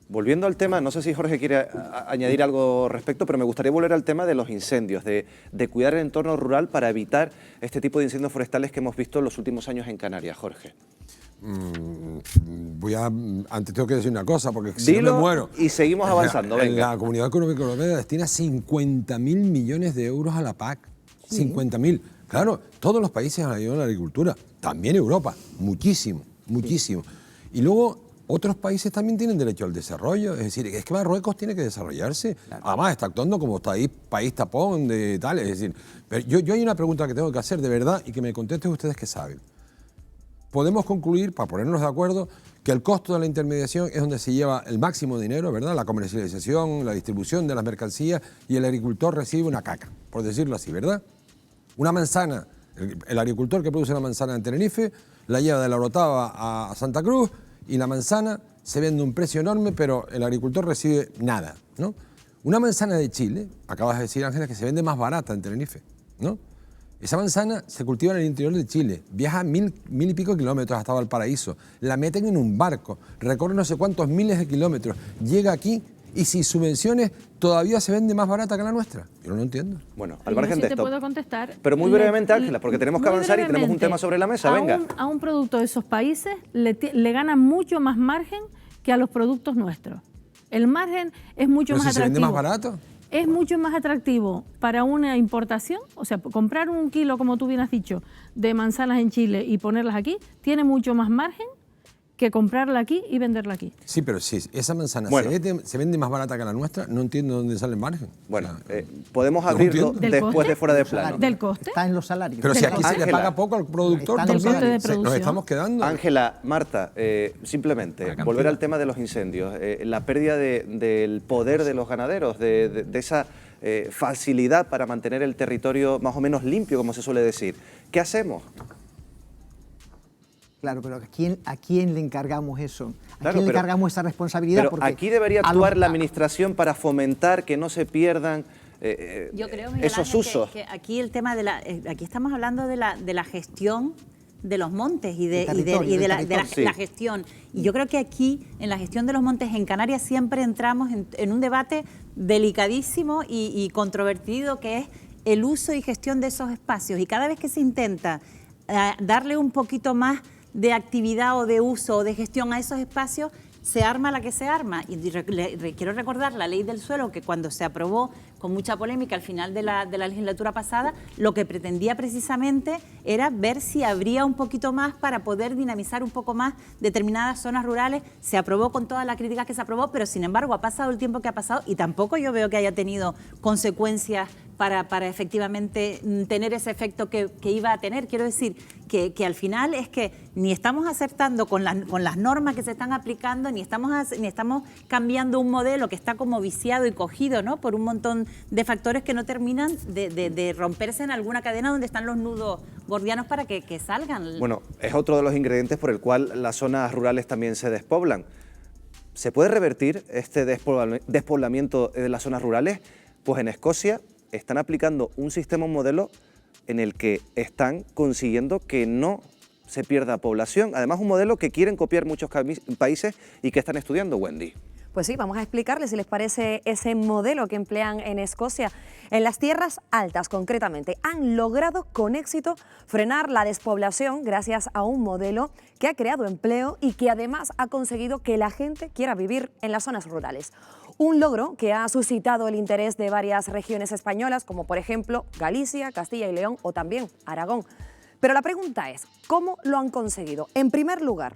Volviendo al tema, no sé si Jorge quiere añadir algo al respecto, pero me gustaría volver al tema de los incendios, de cuidar el entorno rural para evitar este tipo de incendios forestales que hemos visto en los últimos años en Canarias. Jorge. Antes tengo que decir una cosa, porque si no me muero. Y seguimos avanzando, venga. La Comunidad Económica Europea destina 50.000 millones de euros a la PAC. Sí. 50.000. Claro, todos los países han ayudado a la agricultura, también Europa, muchísimo, muchísimo. Y luego otros países también tienen derecho al desarrollo, es decir, es que Marruecos tiene que desarrollarse, además está actuando como país tapón de tal, es decir, pero yo hay una pregunta que tengo que hacer de verdad y que me contesten ustedes que saben. Podemos concluir, para ponernos de acuerdo, que el costo de la intermediación es donde se lleva el máximo dinero, ¿verdad? La comercialización, la distribución de las mercancías, y el agricultor recibe una caca, por decirlo así, ¿verdad? Una manzana, el agricultor que produce una manzana en Tenerife la lleva de La Orotava a Santa Cruz, y la manzana se vende a un precio enorme, pero el agricultor recibe nada, ¿no? Una manzana de Chile, acabas de decir, Ángela, que se vende más barata en Tenerife, ¿no? Esa manzana se cultiva en el interior de Chile, viaja mil y pico kilómetros hasta Valparaíso, la meten en un barco, recorre no sé cuántos miles de kilómetros, llega aquí y sin subvenciones todavía se vende más barata que la nuestra. Yo no lo entiendo. Bueno, al margen de te esto. puedo contestar. Pero muy brevemente, Ángela, porque tenemos que avanzar y tenemos un tema sobre la mesa. Venga. A un producto de esos países le gana mucho más margen que a los productos nuestros. El margen es mucho más atractivo. ¿Se vende más barato? Es mucho más atractivo para una importación, o sea, comprar un kilo, como tú bien has dicho, de manzanas en Chile y ponerlas aquí, tiene mucho más margen que comprarla aquí y venderla aquí. Sí, pero si esa manzana Bueno. se vende más barata que la nuestra, no entiendo dónde sale el margen. Bueno, podemos abrirlo después de fuera de plano. ¿Del coste? Está en los salarios. Pero si aquí se le paga poco al productor, Está en los también salarios. nos estamos quedando. Ángela, Marta, simplemente volver al tema de los incendios, la pérdida del poder de los ganaderos, de esa facilidad para mantener el territorio más o menos limpio, como se suele decir. ¿Qué hacemos? Claro, pero ¿a quién le encargamos eso? ¿A Claro, quién le pero- encargamos esa responsabilidad? Pero Porque aquí debería actuar la administración para fomentar que no se pierdan Yo creo, Miguel esos Ángel, usos. que aquí el tema aquí estamos hablando de la gestión de los montes y de la gestión. Y yo creo que aquí, en la gestión de los montes en Canarias, siempre entramos en un debate delicadísimo y controvertido, que es el uso y gestión de esos espacios. Y cada vez que se intenta darle un poquito más de actividad o de uso o de gestión a esos espacios, se arma la que se arma. Y quiero recordar la ley del suelo, que cuando se aprobó con mucha polémica al final de la legislatura pasada, lo que pretendía precisamente era ver si habría un poquito más para poder dinamizar un poco más determinadas zonas rurales. Se aprobó con todas las críticas que se aprobó, pero sin embargo ha pasado el tiempo que ha pasado y tampoco yo veo que haya tenido consecuencias para efectivamente tener ese efecto que iba a tener. Quiero decir que al final es que ni estamos acertando con las normas que se están aplicando, ni estamos cambiando un modelo que está como viciado y cogido, ¿no?, por un montón de factores que no terminan de romperse en alguna cadena donde están los nudos gordianos para que salgan. Bueno, es otro de los ingredientes por el cual las zonas rurales también se despoblan. ¿Se puede revertir este despoblamiento de las zonas rurales? Pues en Escocia están aplicando un sistema, un modelo en el que están consiguiendo que no se pierda población. Además, un modelo que quieren copiar muchos países y que están estudiando, Wendy. Pues sí, vamos a explicarles si les parece ese modelo que emplean en Escocia. En las tierras altas, concretamente, han logrado con éxito frenar la despoblación gracias a un modelo que ha creado empleo y que además ha conseguido que la gente quiera vivir en las zonas rurales. Un logro que ha suscitado el interés de varias regiones españolas, como por ejemplo Galicia, Castilla y León o también Aragón. Pero la pregunta es, ¿cómo lo han conseguido? En primer lugar,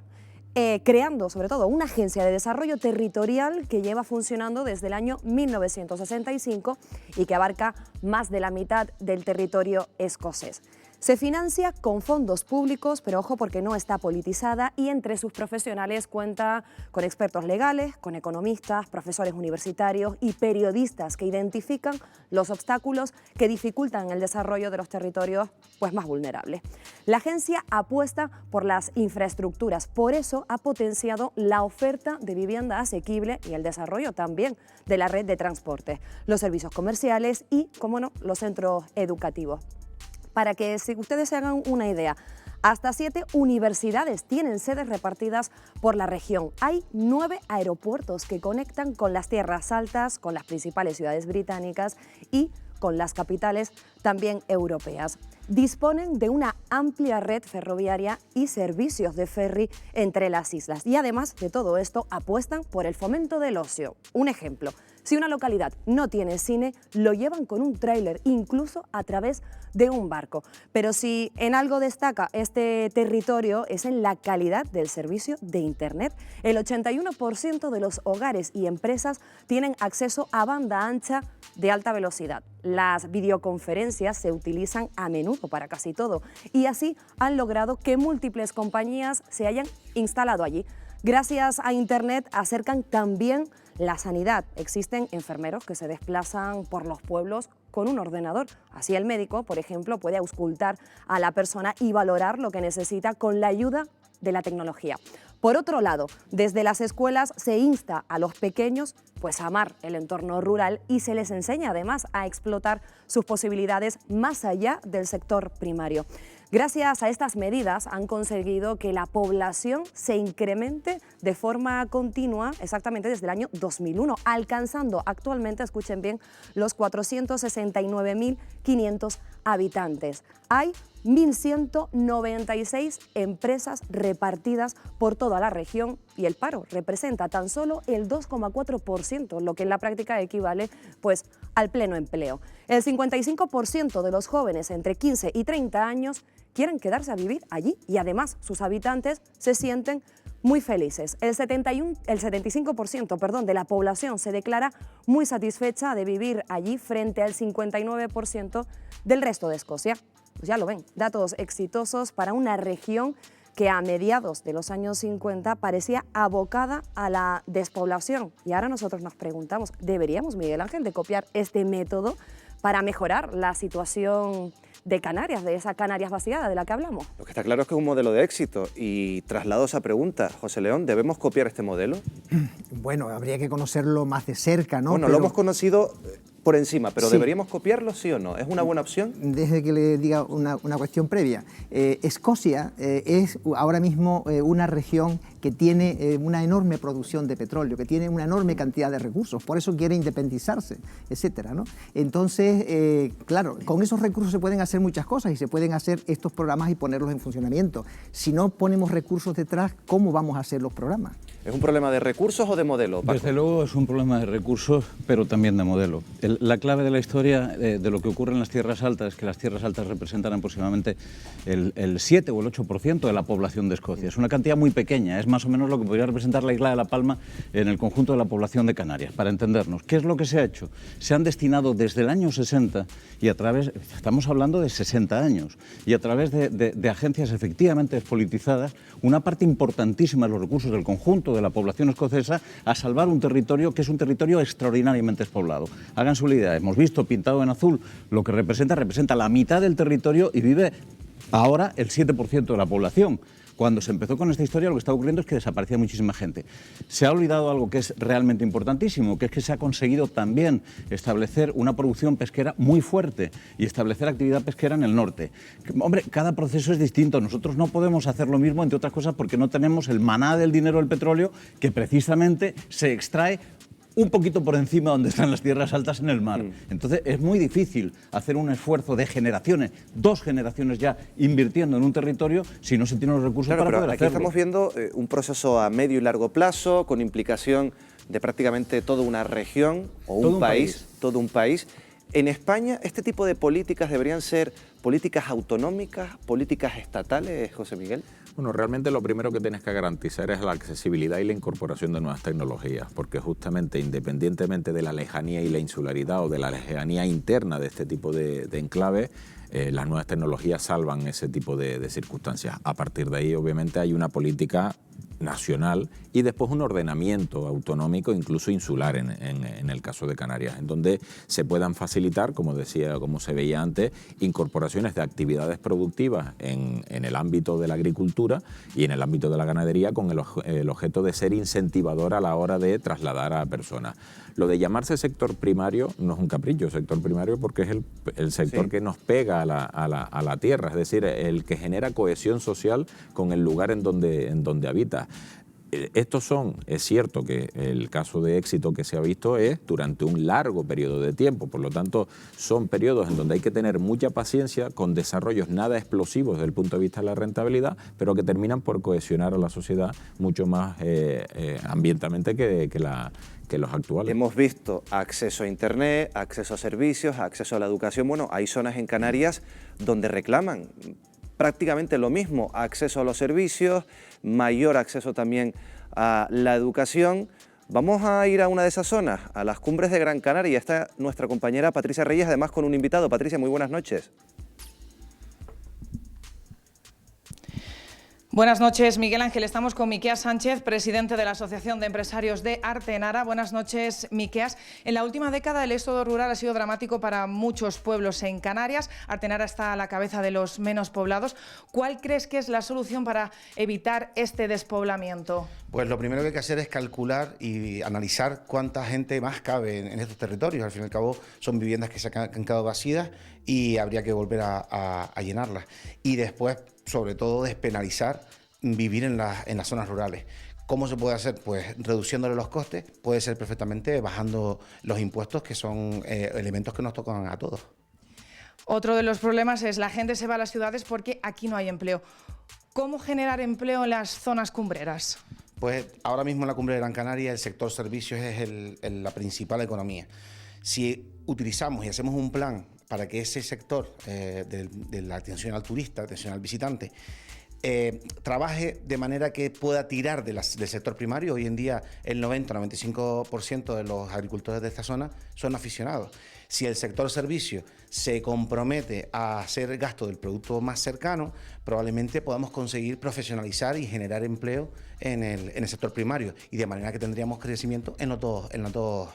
creando sobre todo una agencia de desarrollo territorial que lleva funcionando desde el año 1965 y que abarca más de la mitad del territorio escocés. Se financia con fondos públicos, pero ojo porque no está politizada, y entre sus profesionales cuenta con expertos legales, con economistas, profesores universitarios y periodistas que identifican los obstáculos que dificultan el desarrollo de los territorios más vulnerables. La agencia apuesta por las infraestructuras, por eso ha potenciado la oferta de vivienda asequible y el desarrollo también de la red de transporte, los servicios comerciales y, como no, los centros educativos. Para que si ustedes se hagan una idea, hasta 7 universidades tienen sedes repartidas por la región. Hay 9 aeropuertos que conectan con las tierras altas, con las principales ciudades británicas y con las capitales también europeas. Disponen de una amplia red ferroviaria y servicios de ferry entre las islas. Y además de todo esto, apuestan por el fomento del ocio. Un ejemplo, si una localidad no tiene cine, lo llevan con un tráiler, incluso a través de un barco. Pero si en algo destaca este territorio es en la calidad del servicio de Internet. El 81% de los hogares y empresas tienen acceso a banda ancha de alta velocidad. Las videoconferencias se utilizan a menudo para casi todo y así han logrado que múltiples compañías se hayan instalado allí. Gracias a Internet acercan también la sanidad. Existen enfermeros que se desplazan por los pueblos con un ordenador. Así el médico, por ejemplo, puede auscultar a la persona y valorar lo que necesita con la ayuda de la tecnología. Por otro lado, desde las escuelas se insta a los pequeños pues, a amar el entorno rural y se les enseña además a explotar sus posibilidades más allá del sector primario. Gracias a estas medidas han conseguido que la población se incremente de forma continua exactamente desde el año 2001, alcanzando actualmente, escuchen bien, los 469.500 habitantes. Hay 1.196 empresas repartidas por toda la región y el paro representa tan solo el 2,4%, lo que en la práctica equivale pues, al pleno empleo. El 55% de los jóvenes entre 15 y 30 años quieren quedarse a vivir allí y además sus habitantes se sienten muy felices. El 75% de la población se declara muy satisfecha de vivir allí frente al 59% del resto de Escocia. Pues ya lo ven, datos exitosos para una región que a mediados de los años 50 parecía abocada a la despoblación. Y ahora nosotros nos preguntamos, ¿deberíamos, Miguel Ángel, de copiar este método para mejorar la situación de Canarias, de esa Canarias vaciada de la que hablamos? Lo que está claro es que es un modelo de éxito y traslado esa pregunta, José León, ¿debemos copiar este modelo? Bueno, habría que conocerlo más de cerca, ¿no? Bueno, lo hemos conocido por encima, pero sí. ¿Deberíamos copiarlo, sí o no? ¿Es una buena opción? Desde que le diga una cuestión previa. Escocia es ahora mismo una región que tiene una enorme producción de petróleo, que tiene una enorme cantidad de recursos, por eso quiere independizarse, etcétera, ¿no? Entonces, claro, con esos recursos se pueden hacer muchas cosas y se pueden hacer estos programas y ponerlos en funcionamiento. Si no ponemos recursos detrás, ¿cómo vamos a hacer los programas? ¿Es un problema de recursos o de modelo, Paco? Desde luego es un problema de recursos, pero también de modelo. La clave de la historia de lo que ocurre en las tierras altas es que las tierras altas representan aproximadamente el 7 o el 8% de la población de Escocia. Es una cantidad muy pequeña, es más o menos lo que podría representar la isla de La Palma en el conjunto de la población de Canarias. Para entendernos, ¿qué es lo que se ha hecho? Se han destinado desde el año 60 y a través, estamos hablando de 60 años, y a través de agencias efectivamente despolitizadas, una parte importantísima de los recursos del conjunto de la población escocesa a salvar un territorio que es un territorio extraordinariamente despoblado. Háganse una idea, hemos visto pintado en azul lo que representa la mitad del territorio y vive ahora el 7% de la población. Cuando se empezó con esta historia lo que está ocurriendo es que desaparecía muchísima gente. Se ha olvidado algo que es realmente importantísimo, que es que se ha conseguido también establecer una producción pesquera muy fuerte y establecer actividad pesquera en el norte. Hombre, cada proceso es distinto. Nosotros no podemos hacer lo mismo, entre otras cosas, porque no tenemos el maná del dinero del petróleo que precisamente se extrae un poquito por encima donde están las tierras altas en el mar. Entonces es muy difícil hacer un esfuerzo de generaciones, 2 generaciones ya invirtiendo en un territorio si no se tienen los recursos para poder hacerlo. Aquí estamos viendo un proceso a medio y largo plazo con implicación de prácticamente toda una región o un país, todo un país. En España, ¿este tipo de políticas deberían ser políticas autonómicas, políticas estatales, José Miguel? Bueno, realmente lo primero que tienes que garantizar es la accesibilidad y la incorporación de nuevas tecnologías, porque justamente independientemente de la lejanía y la insularidad o de la lejanía interna de este tipo de enclaves, las nuevas tecnologías salvan ese tipo de circunstancias. A partir de ahí, obviamente, hay una política nacional y después un ordenamiento autonómico, incluso insular en el caso de Canarias, en donde se puedan facilitar, como se veía antes, incorporaciones de actividades productivas en el ámbito de la agricultura y en el ámbito de la ganadería con el objeto de ser incentivador a la hora de trasladar a personas. Lo de llamarse sector primario no es un capricho, sector primario porque es el sector que nos pega a la tierra, es decir, el que genera cohesión social con el lugar en donde habita. Es cierto que el caso de éxito que se ha visto es durante un largo periodo de tiempo, por lo tanto son periodos en donde hay que tener mucha paciencia con desarrollos nada explosivos desde el punto de vista de la rentabilidad, pero que terminan por cohesionar a la sociedad mucho más ambientalmente que los actuales. Hemos visto acceso a Internet, acceso a servicios, acceso a la educación. Bueno, hay zonas en Canarias donde reclaman prácticamente lo mismo, acceso a los servicios, mayor acceso también a la educación. Vamos a ir a una de esas zonas, a las Cumbres de Gran Canaria. Está nuestra compañera Patricia Reyes, además con un invitado. Patricia, muy buenas noches. Buenas noches, Miguel Ángel. Estamos con Miqueas Sánchez, presidente de la Asociación de Empresarios de Artenara. Buenas noches, Miqueas. En la última década el éxodo rural ha sido dramático para muchos pueblos en Canarias. Artenara está a la cabeza de los menos poblados. ¿Cuál crees que es la solución para evitar este despoblamiento? Pues lo primero que hay que hacer es calcular y analizar cuánta gente más cabe en estos territorios. Al fin y al cabo son viviendas que se han quedado vacías y habría que volver a llenarlas. Y después, sobre todo, despenalizar vivir en las zonas rurales. ¿Cómo se puede hacer? Pues reduciéndole los costes, puede ser perfectamente bajando los impuestos, que son elementos que nos tocan a todos. Otro de los problemas es la gente se va a las ciudades porque aquí no hay empleo. ¿Cómo generar empleo en las zonas cumbreras? Pues ahora mismo en la cumbre de Gran Canaria el sector servicios es la principal economía. Si utilizamos y hacemos un plan para que ese sector de la atención al turista, atención al visitante, trabaje de manera que pueda tirar del sector primario. Hoy en día el 90-95% de los agricultores de esta zona son aficionados. Si el sector servicio se compromete a hacer gasto del producto más cercano, probablemente podamos conseguir profesionalizar y generar empleo en el sector primario, y de manera que tendríamos crecimiento en las dos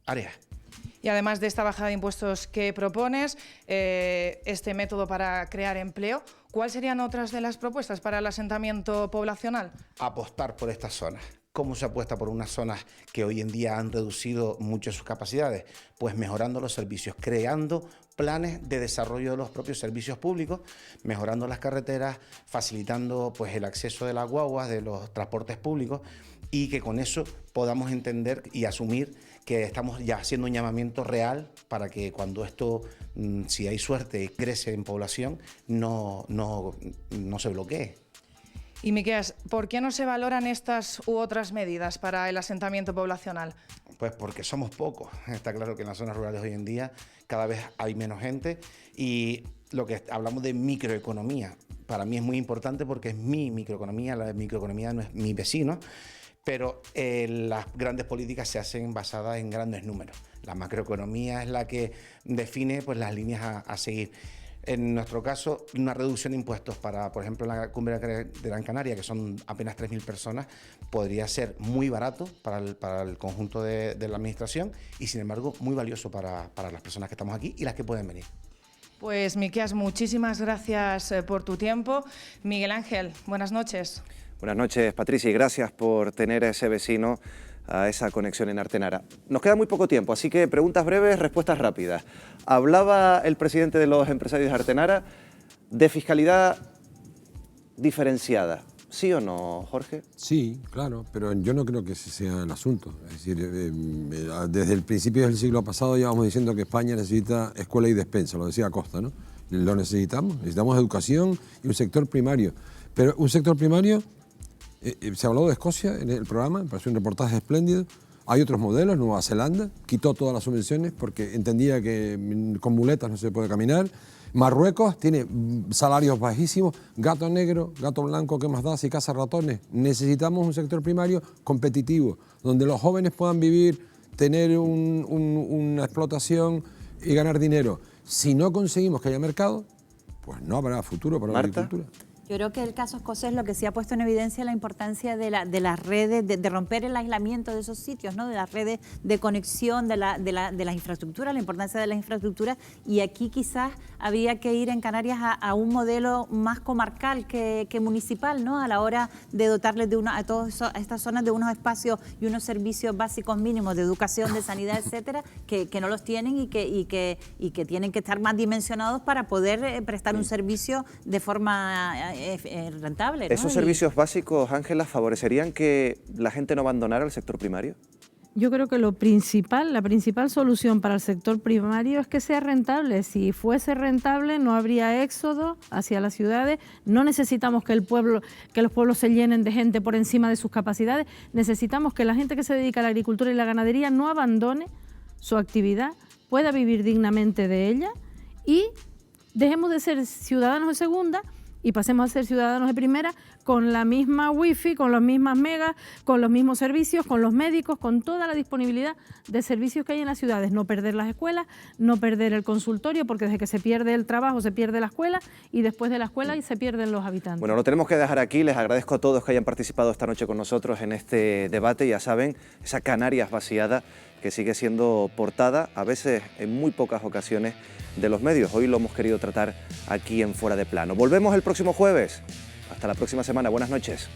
áreas. Y además de esta bajada de impuestos que propones, este método para crear empleo, ¿cuáles serían otras de las propuestas para el asentamiento poblacional? Apostar por estas zonas. ¿Cómo se apuesta por unas zonas que hoy en día han reducido mucho sus capacidades? Pues mejorando los servicios, creando planes de desarrollo de los propios servicios públicos, mejorando las carreteras, facilitando pues el acceso de las guaguas, de los transportes públicos, y que con eso podamos entender y asumir que estamos ya haciendo un llamamiento real para que cuando esto, si hay suerte, crece en población, no se bloquee. Y Miqueas, ¿por qué no se valoran estas u otras medidas para el asentamiento poblacional? Pues porque somos pocos. Está claro que en las zonas rurales hoy en día cada vez hay menos gente, y lo que hablamos de microeconomía, para mí es muy importante porque es mi microeconomía, la microeconomía no es mi vecino, pero las grandes políticas se hacen basadas en grandes números. La macroeconomía es la que define pues las líneas a seguir. En nuestro caso, una reducción de impuestos para, por ejemplo, la cumbre de Gran Canaria, que son apenas 3.000 personas, podría ser muy barato para el conjunto de la administración y, sin embargo, muy valioso para las personas que estamos aquí y las que pueden venir. Pues, Miqueas, muchísimas gracias por tu tiempo. Miguel Ángel, buenas noches. Buenas noches, Patricia, y gracias por tener a ese vecino, a esa conexión en Artenara. Nos queda muy poco tiempo, así que preguntas breves, respuestas rápidas. Hablaba el presidente de los empresarios de Artenara de fiscalidad diferenciada. ¿Sí o no, Jorge? Sí, claro, pero yo no creo que ese sea el asunto. Es decir, desde el principio del siglo pasado ya vamos diciendo que España necesita escuela y despensa, lo decía Costa, ¿no? Lo necesitamos educación y un sector primario. Pero un sector primario, se habló de Escocia en el programa, me pareció un reportaje espléndido. Hay otros modelos, Nueva Zelanda quitó todas las subvenciones porque entendía que con muletas no se puede caminar. Marruecos tiene salarios bajísimos, gato negro, gato blanco, ¿qué más da si caza ratones? Necesitamos un sector primario competitivo, donde los jóvenes puedan vivir, tener una explotación y ganar dinero. Si no conseguimos que haya mercado, pues no habrá futuro para la agricultura. Yo creo que el caso escocés lo que sí ha puesto en evidencia la importancia de las redes, de romper el aislamiento de esos sitios, ¿no? De las redes de conexión, de las infraestructuras, la importancia de las infraestructuras. Y aquí quizás habría que ir en Canarias a un modelo más comarcal que municipal, ¿no? A la hora de dotarles a todas estas zonas de unos espacios y unos servicios básicos mínimos de educación, de sanidad, etcétera, que no los tienen y que tienen que estar más dimensionados para poder prestar un servicio de forma rentable, ¿no? ¿Esos servicios básicos, Ángela, favorecerían que la gente no abandonara el sector primario? Yo creo que la principal solución para el sector primario es que sea rentable. Si fuese rentable no habría éxodo hacia las ciudades. No necesitamos que los pueblos se llenen de gente por encima de sus capacidades. Necesitamos que la gente que se dedica a la agricultura y la ganadería no abandone su actividad, pueda vivir dignamente de ella, y dejemos de ser ciudadanos de segunda y pasemos a ser ciudadanos de primera con la misma wifi, con las mismas megas, con los mismos servicios, con los médicos, con toda la disponibilidad de servicios que hay en las ciudades. No perder las escuelas, no perder el consultorio, porque desde que se pierde el trabajo se pierde la escuela y después de la escuela y se pierden los habitantes. Bueno, lo tenemos que dejar aquí. Les agradezco a todos que hayan participado esta noche con nosotros en este debate. Ya saben, esa Canarias vaciada que sigue siendo portada, a veces en muy pocas ocasiones, de los medios. Hoy lo hemos querido tratar aquí en Fuera de Plano. Volvemos el próximo jueves. Hasta la próxima semana. Buenas noches.